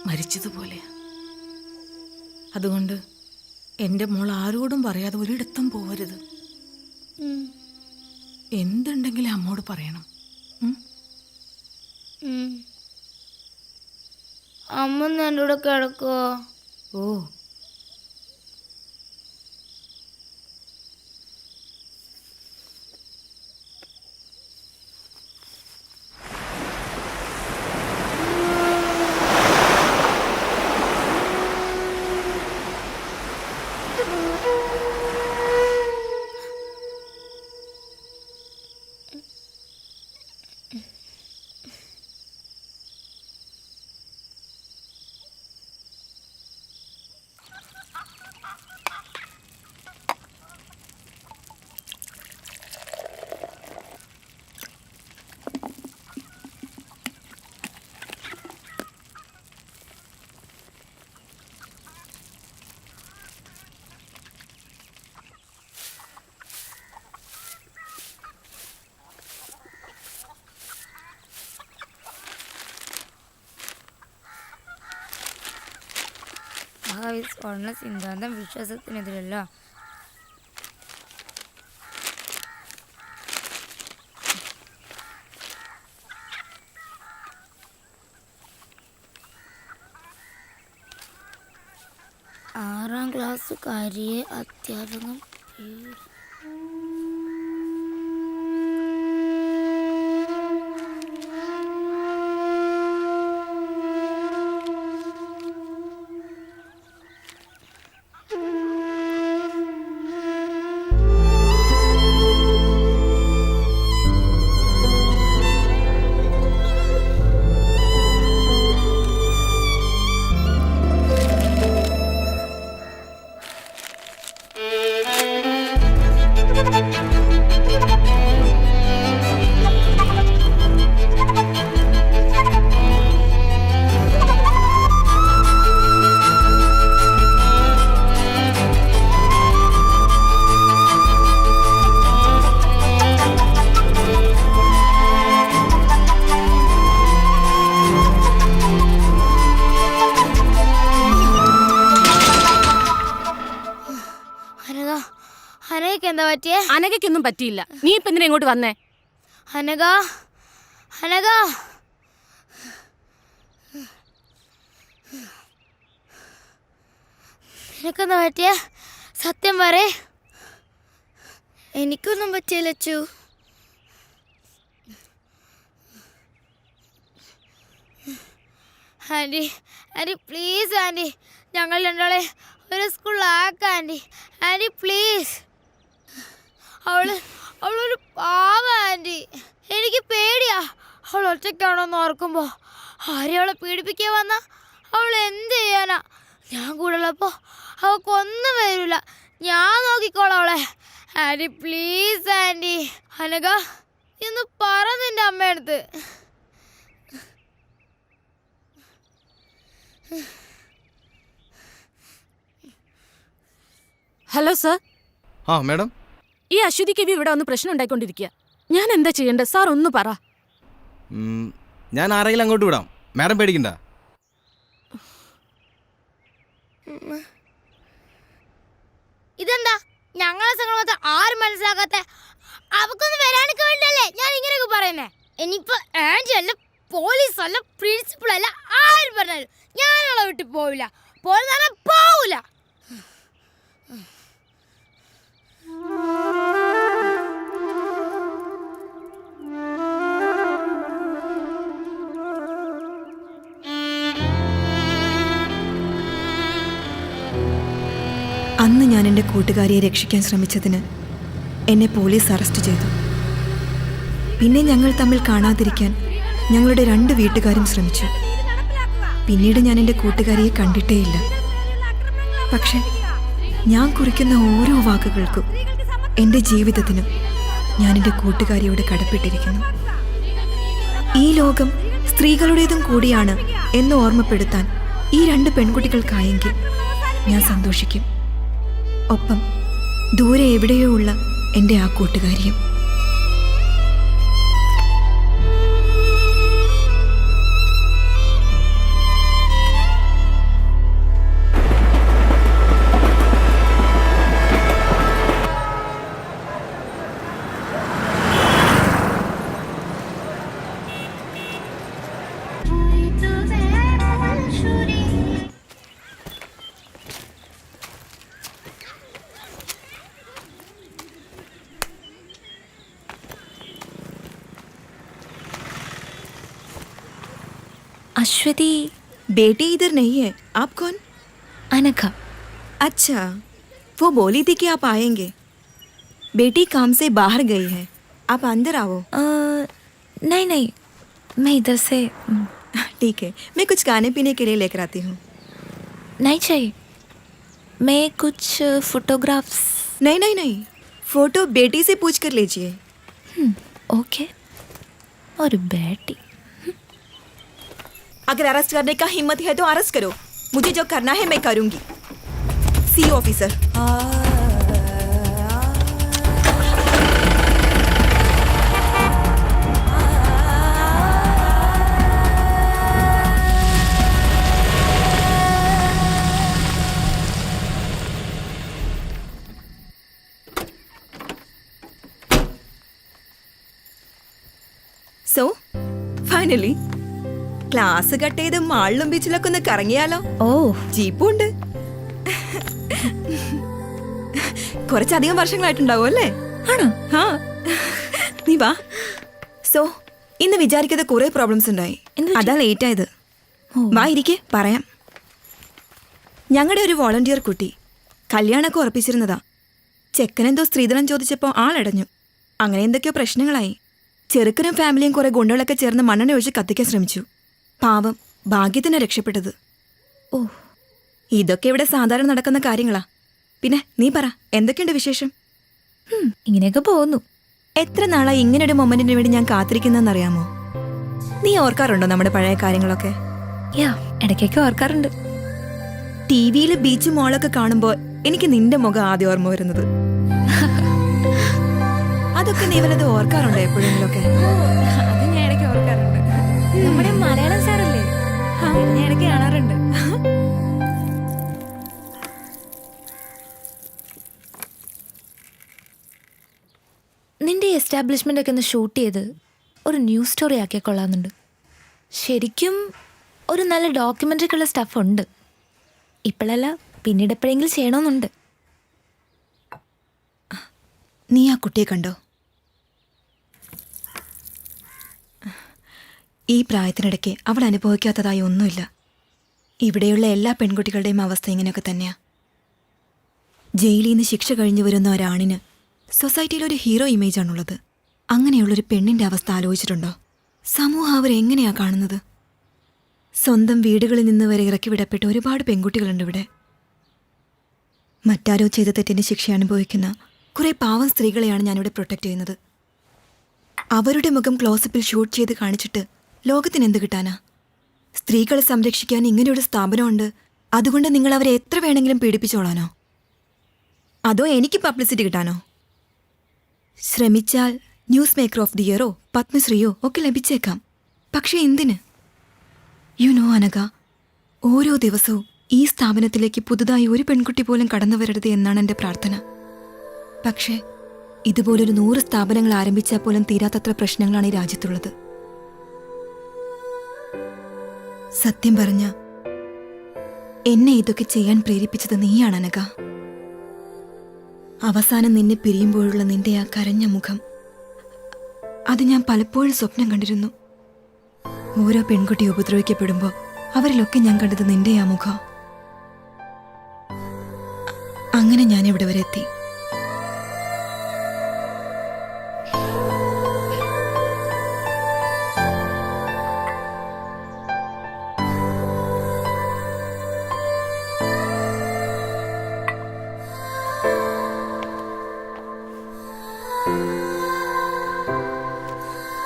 മരിച്ചതുപോലെയാ. അതുകൊണ്ട് എൻ്റെ മോൾ ആരോടും പറയാതെ ഒരിടത്തും പോവരുത്. എന്തുണ്ടെങ്കിലും അമ്മോട് പറയണം. അമ്മ എൻ്റെ കൂടെ കിടക്കുവോ? ഓ, മഹാവീർ സ്വർണ്ണ സിദ്ധാന്തം വിശ്വാസത്തിനെതിരല്ല. ആറാം ക്ലാസ്സുകാരിയെ അധ്യാപകൻ എന്താ പറ്റിയേ? അനഘയ്ക്കൊന്നും പറ്റിയില്ല. നീ ഇപ്പൊ എന്തിനാ ഇങ്ങോട്ട് വന്നേ? അനഘ, അനഘ, നിനക്കെന്താ പറ്റിയ? സത്യം പറ. എനിക്കൊന്നും പറ്റിയില്ല Achu. Aunty, aunty please aunty, ഞങ്ങൾ രണ്ടാളെ ഒരു സ്കൂളിലാക്കാം ആൻറ്റി. Aunty please. അവളൊരു പാവ ആൻറ്റി. എനിക്ക് പേടിയാ അവൾ ഒറ്റയ്ക്കാണോന്ന് ഓർക്കുമ്പോൾ. ആരെയും അവളെ പീഡിപ്പിക്കാൻ വന്നാ അവൾ എന്ത് ചെയ്യാനാ? ഞാൻ കൂടെ ഉള്ളപ്പോൾ അവൾക്കൊന്നും വരില്ല. ഞാൻ നോക്കിക്കോളാം അവളെ. Anti please anti. അനഘ, ഇന്ന് പറ നിന്റെ അമ്മയടുത്ത്. Hello sir. ആ മാഡം, ഈ അശ്വതി കവി ഇവിടെ വന്ന് പ്രശ്നം ഉണ്ടായിക്കൊണ്ടിരിക്കുക. ഞാൻ എന്താ ചെയ്യേണ്ടത് സാർ? ഒന്ന് പറ. ഞാൻ ആരെങ്കിലും അങ്ങോട്ട് വിടാം, മാഡം പേടിക്കണ്ട. ഇതെന്താ ഞങ്ങളെ സംഘം മാത്രം ആരും മനസ്സിലാക്കാത്ത? അവക്കൊന്നും വരാനൊക്കെ വേണ്ടല്ലേ ഞാൻ ഇങ്ങനെയൊക്കെ പറയുന്നേ? ഇനിയിപ്പോ ആൻറ്റി അല്ല, പോലീസ് അല്ല, പ്രിൻസിപ്പൾ അല്ല, ആരും പറഞ്ഞാലും ഞാനവളെ വിട്ട് പോവില്ല. പോവില്ല. അന്ന് ഞാൻ എൻ്റെ കൂട്ടുകാരിയെ രക്ഷിക്കാൻ ശ്രമിച്ചതിന് എന്നെ പോലീസ് അറസ്റ്റ് ചെയ്തു. പിന്നെ ഞങ്ങൾ തമ്മിൽ കാണാതിരിക്കാൻ ഞങ്ങളുടെ 2 വീട്ടുകാരും ശ്രമിച്ചു. പിന്നീട് ഞാൻ എൻ്റെ കൂട്ടുകാരിയെ കണ്ടിട്ടേയില്ല. പക്ഷെ ഞാൻ കുറിക്കുന്ന ഓരോ വാക്കുകൾക്കും, എൻ്റെ ജീവിതത്തിനും ഞാൻ എൻ്റെ കൂട്ടുകാരിയോട് കടപ്പെട്ടിരിക്കുന്നു. ഈ ലോകം സ്ത്രീകളുടേതും കൂടിയാണ് എന്ന് ഓർമ്മപ്പെടുത്താൻ ഈ 2 പെൺകുട്ടികൾക്കായെങ്കിൽ ഞാൻ സന്തോഷിക്കും. ഒപ്പം ദൂരെ എവിടെയോ ഉള്ള എൻ്റെ ആ കൂട്ടുകാരിയും. अश्वती बेटी इधर नहीं है. आप कौन? अनघा. अच्छा, वो बोली थी कि आप आएंगे. बेटी काम से बाहर गई है, आप अंदर आओ. नहीं, मैं इधर से. ठीक है, मैं कुछ खाने पीने के लिए लेकर आती हूँ. नहीं चाहिए, मैं कुछ फोटोग्राफ्स. नहीं, फोटो बेटी से पूछ कर लीजिए. ओके. और बेटी, अगर अरेस्ट करने का हिम्मत है तो अरेस्ट करो. मुझे जो करना है मैं करूंगी. सी ऑफिसर. ഫൈനലി ക്ലാസ് കട്ട് ചെയ്ത് മാളിലും ബീച്ചിലൊക്കെ ഒന്ന് കറങ്ങിയാലോ? ഓ, ജീപ്പും ഉണ്ട്. കുറച്ചധികം വർഷങ്ങളായിട്ടുണ്ടാവും അല്ലേ? ആണോ? ആ, നീ വാ. സോ ഇന്ന് വിചാരിക്കാതെ കുറെ പ്രോബ്ലംസ് ഉണ്ടായി. അതാ ലേറ്റ് ആയത്. വാ ഇരിക്കെ, പറയാം. ഞങ്ങളുടെ ഒരു വോളണ്ടിയർ കുട്ടി കല്യാണമൊക്കെ ഉറപ്പിച്ചിരുന്നതാ. ചെക്കനെന്തോ സ്ത്രീധനം ചോദിച്ചപ്പോൾ ആളടഞ്ഞു. അങ്ങനെ എന്തൊക്കെയോ പ്രശ്നങ്ങളായി. ചെറുക്കനും ഫാമിലിയും കുറെ ഗുണ്ടകളൊക്കെ ചേർന്ന് മണ്ണെണ്ണ ഒഴിച്ച് കത്തിക്കാൻ ശ്രമിച്ചു. പാവം, ഭാഗ്യത്തിനാ രക്ഷപ്പെട്ടത്. ഓ, ഇതൊക്കെ ഇവിടെ സാധാരണ നടക്കുന്ന കാര്യങ്ങളാ. പിന്നെ നീ പറ, എന്തൊക്കെയുണ്ട് വിശേഷം? ഇങ്ങനെയൊക്കെ പോകുന്നു. എത്ര നാളായി ഇങ്ങനൊരു മൊമെന്റിന് വേണ്ടി ഞാൻ കാത്തിരിക്കുന്നറിയാമോ? നീ ഓർക്കാറുണ്ടോ നമ്മുടെ പഴയ കാര്യങ്ങളൊക്കെ? യാ, ഇടയ്ക്കൊക്കെ ഓർക്കാറുണ്ട്. ടി വിയിൽ ബീച്ച് മോളൊക്കെ കാണുമ്പോൾ എനിക്ക് നിന്റെ മുഖം ആദ്യം ഓർമ്മ വരുന്നത്. അതൊക്കെ നീ വല്ലത് ഓർക്കാറുണ്ടോ എപ്പോഴെങ്കിലൊക്കെ? അത് ഞാൻ ഇടയ്ക്ക് ഓർക്കാറുണ്ട്. നമ്മുടെ മലയാളം സാറല്ലേ, ഞാൻ ഇടയ്ക്ക് കാണാറുണ്ട്. നിന്റെ എസ്റ്റാബ്ലിഷ്മെന്റ് ഒക്കെ ഒന്ന് ഷൂട്ട് ചെയ്ത് ഒരു ന്യൂസ് സ്റ്റോറി ആക്കിയാൽ കൊള്ളാമെന്നുണ്ട്. ശരിക്കും ഒരു നല്ല ഡോക്യുമെൻ്ററിക്കുള്ള സ്റ്റഫ് ഉണ്ട്. ഇപ്പോഴല്ല, പിന്നീട് എപ്പോഴെങ്കിലും ചെയ്യണമെന്നുണ്ട്. നീ ആ കുട്ടിയെ കണ്ടോ? ഈ പ്രായത്തിനിടയ്ക്ക് അവൾ അനുഭവിക്കാത്തതായി ഒന്നുമില്ല. ഇവിടെയുള്ള എല്ലാ പെൺകുട്ടികളുടെയും അവസ്ഥ ഇങ്ങനെയൊക്കെ തന്നെയാ. ജയിലിൽ നിന്ന് ശിക്ഷ കഴിഞ്ഞു വരുന്ന ഒരാണിന് സൊസൈറ്റിയിൽ ഒരു ഹീറോ ഇമേജാണുള്ളത്. അങ്ങനെയുള്ളൊരു പെണ്ണിൻ്റെ അവസ്ഥ ആലോചിച്ചിട്ടുണ്ടോ? സമൂഹം അവരെങ്ങനെയാ കാണുന്നത്? സ്വന്തം വീടുകളിൽ നിന്ന് വരെ ഇറക്കി വിടപ്പെട്ട ഒരുപാട് പെൺകുട്ടികളുണ്ട് ഇവിടെ. മറ്റാരോ ചെയ്ത തെറ്റിന് ശിക്ഷ അനുഭവിക്കുന്ന കുറേ പാവം സ്ത്രീകളെയാണ് ഞാനിവിടെ പ്രൊട്ടക്റ്റ് ചെയ്യുന്നത്. അവരുടെ മുഖം ക്ലോസപ്പിൽ ഷൂട്ട് ചെയ്ത് കാണിച്ചിട്ട് ലോകത്തിന് എന്ത് കിട്ടാനാ? സ്ത്രീകളെ സംരക്ഷിക്കാൻ ഇങ്ങനെയൊരു സ്ഥാപനമുണ്ട്, അതുകൊണ്ട് നിങ്ങൾ അവരെ എത്ര വേണമെങ്കിലും പീഡിപ്പിച്ചോളാനോ? അതോ എനിക്ക് പബ്ലിസിറ്റി കിട്ടാനോ? ശ്രമിച്ചാൽ ന്യൂസ് മേക്കർ ഓഫ് ദി ഇയറോ പത്മശ്രീയോ ഒക്കെ ലഭിച്ചേക്കാം. പക്ഷെ എന്തിന്? യു നോ അനഘ, ഓരോ ദിവസവും ഈ സ്ഥാപനത്തിലേക്ക് പുതുതായി ഒരു പെൺകുട്ടി പോലും കടന്നു വരരുത് എന്നാണ് എൻ്റെ പ്രാർത്ഥന. പക്ഷേ ഇതുപോലൊരു 100 സ്ഥാപനങ്ങൾ ആരംഭിച്ചാൽ പോലും തീരാത്തത്ര പ്രശ്നങ്ങളാണ് ഈ രാജ്യത്തുള്ളത്. സത്യം പറഞ്ഞ എന്നെ ഇതൊക്കെ ചെയ്യാൻ പ്രേരിപ്പിച്ചത് നീയാണ് അനഘ. അവസാനം നിന്നെ പിരിയുമ്പോഴുള്ള നിന്റെ ആ കരഞ്ഞ മുഖം, അത് ഞാൻ പലപ്പോഴും സ്വപ്നം കണ്ടിരുന്നു. ഓരോ പെൺകുട്ടി ഉപദ്രവിക്കപ്പെടുമ്പോൾ അവരിലൊക്കെ ഞാൻ കണ്ടത് നിന്റെ ആ മുഖം. അങ്ങനെ ഞാൻ ഇവിടെ വരെ എത്തി.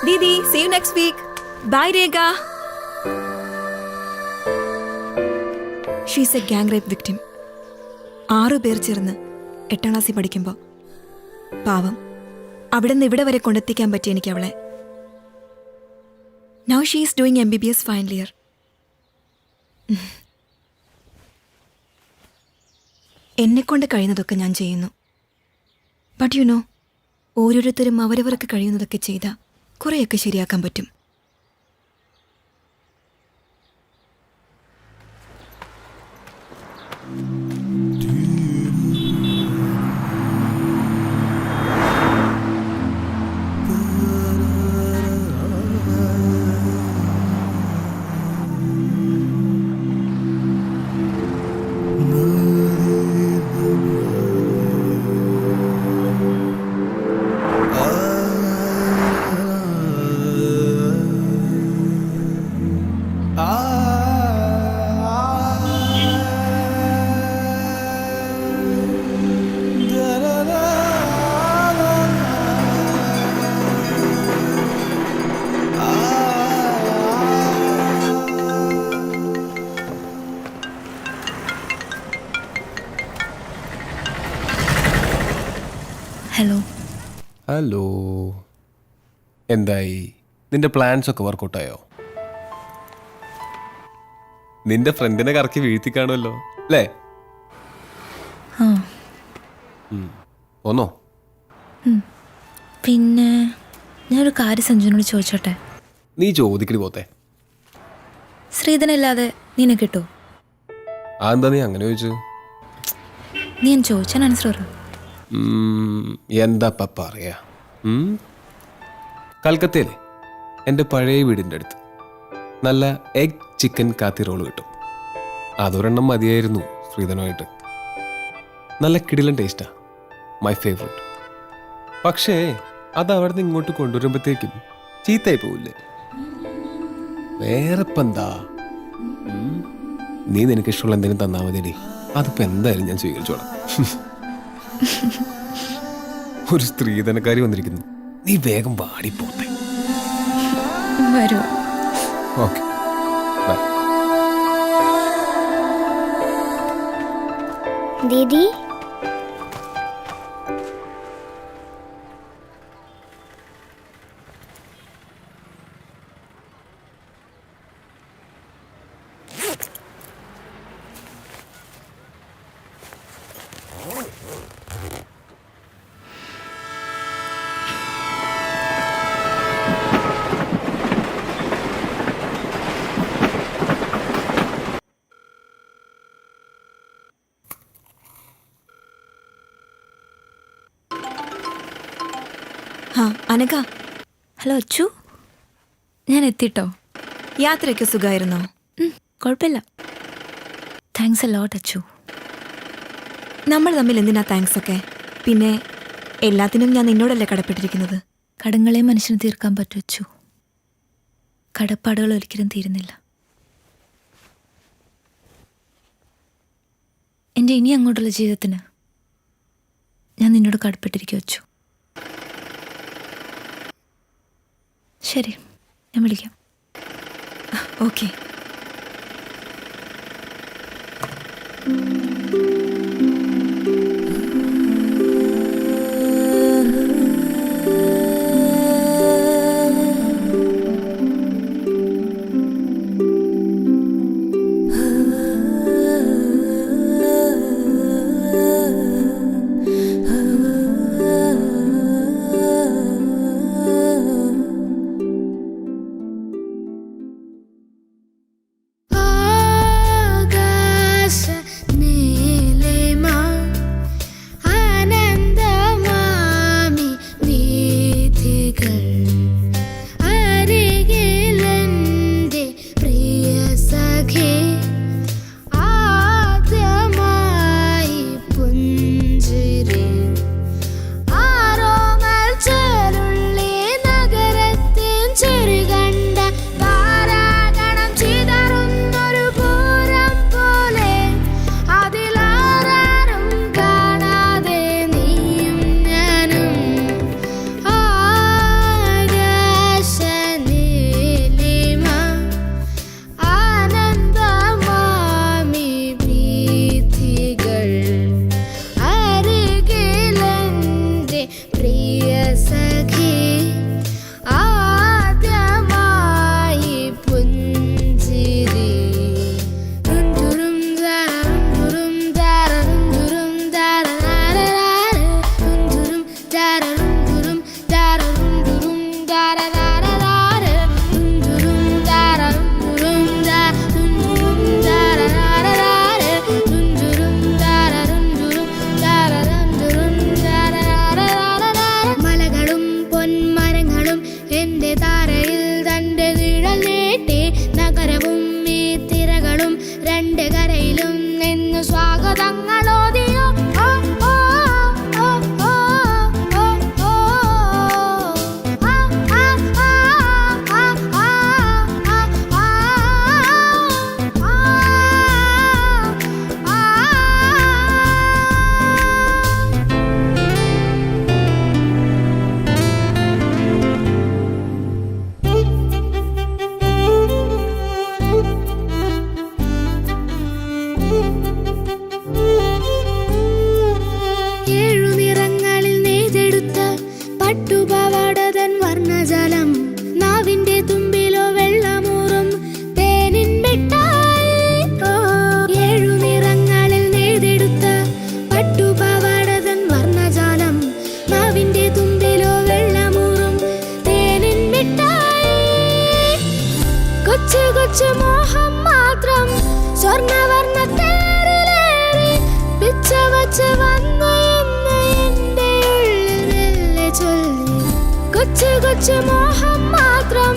Didi, see you next week. Bye, Rega. She's a gang rape victim. 6 പേർ ചേർന്ന് 8ാം ക്ലാസ്സിൽ പഠിക്കുമ്പോൾ പാവം അവിടെ നിന്ന് ഇവിടെ വരെ കൊണ്ടെത്തിക്കാൻ പറ്റി എനിക്ക് അവളെ. Now she is doing MBBS final year. എന്നെക്കൊണ്ട് കഴിയുന്നതൊക്കെ ഞാൻ ചെയ്യുന്നു. ബട്ട് യു നോ, ഓരോരുത്തരും അവരവർക്ക് കഴിയുന്നതൊക്കെ ചെയ്താൽ കുറേയൊക്കെ ശരിയാക്കാൻ പറ്റും. ഹലോ. ഹലോ, എന്തായി? നിന്റെ പ്ലാൻസ് ഒക്കെ വർക്കൗട്ടായോ? നിന്റെ ഫ്രണ്ടിനെ കറക്കി വീഴ്ത്തി കാണുമല്ലോ അല്ലേ? ഒന്നോ? പിന്നെ ഞാനൊരു കാര്യം സഞ്ജുവിനോട് ചോദിച്ചോട്ടെ? നീ ചോദിക്കടി പോത്തെ. ശ്രീധനല്ലാതെ നിന്നെ കിട്ടോ? അതെന്താ നീ അങ്ങനെ ചോദിച്ചു? നീ ഞാൻ ചോദിച്ചാൽ ആൻസർ പറ. എന്താ പറയാ, കൽക്കത്തയിലെ എൻ്റെ പഴയ വീടിൻ്റെ അടുത്ത് നല്ല എഗ് ചിക്കൻ കാത്തി റോള് കിട്ടും. അതൊരെണ്ണം മതിയായിരുന്നു ശ്രീധനുമായിട്ട്. നല്ല കിടിലൻ ടേസ്റ്റാ, മൈ ഫേവറേറ്റ്. പക്ഷേ അത് അവിടെ നിന്ന് ഇങ്ങോട്ട് കൊണ്ടുവരുമ്പോഴത്തേക്കും ചീത്തയായി പോവില്ലേ? വേറെ ഇപ്പം എന്താ, നീ നിനക്ക് ഇഷ്ടമുള്ള എന്തെങ്കിലും തന്നാൽ മതിയടി, അതിപ്പോൾ എന്തായാലും ഞാൻ സ്വീകരിച്ചോളാം. ഒരു സ്ത്രീധനക്കാരി വന്നിരിക്കുന്നു, നീ വേഗം വാടിപ്പോത്തെ. വരൂ. Okay, by. ദീദി ആ അനഘ. ഹലോ അച്ചു, ഞാൻ എത്തിട്ടോ. യാത്രയൊക്കെ സുഖമായിരുന്നോ? കുഴപ്പമില്ല. Thanks a lot Achu. നമ്മൾ തമ്മിൽ എന്തിനാ താങ്ക്സ് ഒക്കെ? പിന്നെ എല്ലാത്തിനും ഞാൻ നിന്നോടല്ലേ കടപ്പെട്ടിരിക്കുന്നത്. കടങ്ങളെ മനുഷ്യന് തീർക്കാൻ പറ്റും അച്ചു, കടപ്പാടുകൾ ഒരിക്കലും തീരുന്നില്ല. എൻ്റെ ഇനി അങ്ങോട്ടുള്ള ജീവിതത്തിന് ഞാൻ നിന്നോട് കടപ്പെട്ടിരിക്കും അച്ചു. ശരി, ഞാൻ വിളിക്കാം. ഓക്കെ. ആകാശ കൊച്ചു മോഹം മാത്രം സ്വർണ്ണവർണ്ണ തേരിലേറി പിച്ച വച്ച് വന്നു എന്ന് എന്റെ ഉള്ളിൽ മെല്ലെ ചൊല്ലി. കൊച്ചു കൊച്ചു മോഹം മാത്രം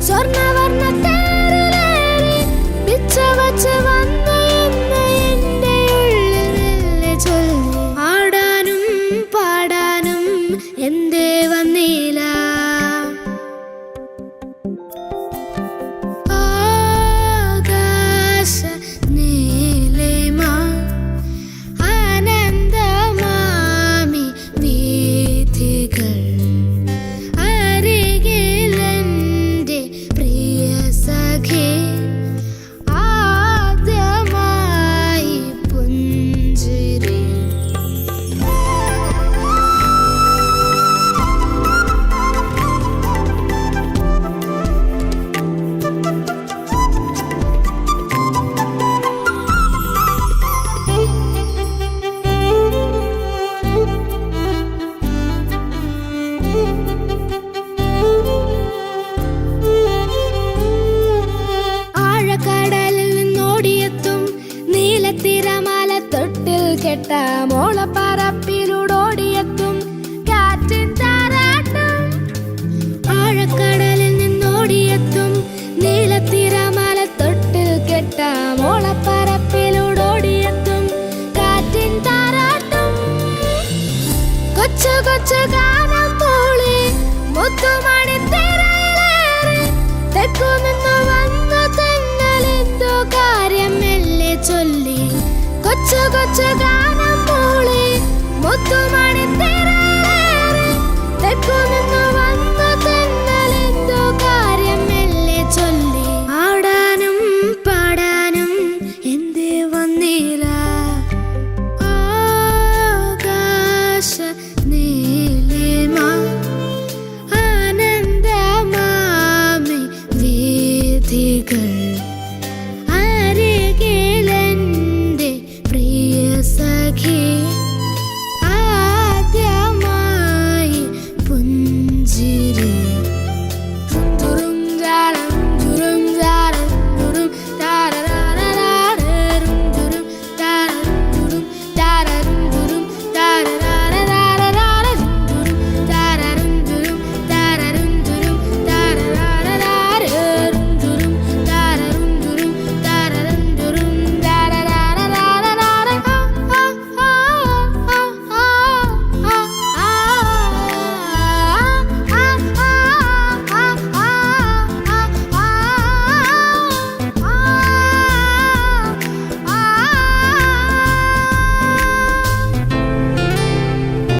സ്വർണ്ണവർണ്ണ തേരിലേറി പിച്ച വച്ച് വന്നു എന്ന് എന്റെ ഉള്ളിൽ മെല്ലെ ചൊല്ലി. ആടാനും പാടാനും എന്തേ വന്നില്ല, ആകാശ നീലിമ ആനന്ദമാമി വീഥികൾ അരികിലെന്റെ പ്രിയ സഖി ആദ്യമായി പുഞ്ചിരി. ആഴക്കടലിൽ നിന്നോടിയെത്തും നീലത്തിരമാല തൊട്ടിൽ കെട്ട മോളപ്പറപ്പിലൂടോടിയെത്തും കാറ്റിൻ താരാട്ടം. ആഴക്കടലിൽ നിന്നോടിയെത്തും നീലത്തിരമാല തൊട്ടിൽ കെട്ട മോളപ്പറപ്പിലൂടോടിയെത്തും കാറ്റിൻ താരാട്ടം. കൊച്ചു കൊച്ചു ഗാനം മൂളി മുത്തുമണി തിരയിലേറി തെക്കു നിന്നു വന്നു തെന്നലെന്തോ കാര്യം മെല്ലെ ചൊല്ലി. കൊച്ചു കൊച്ചു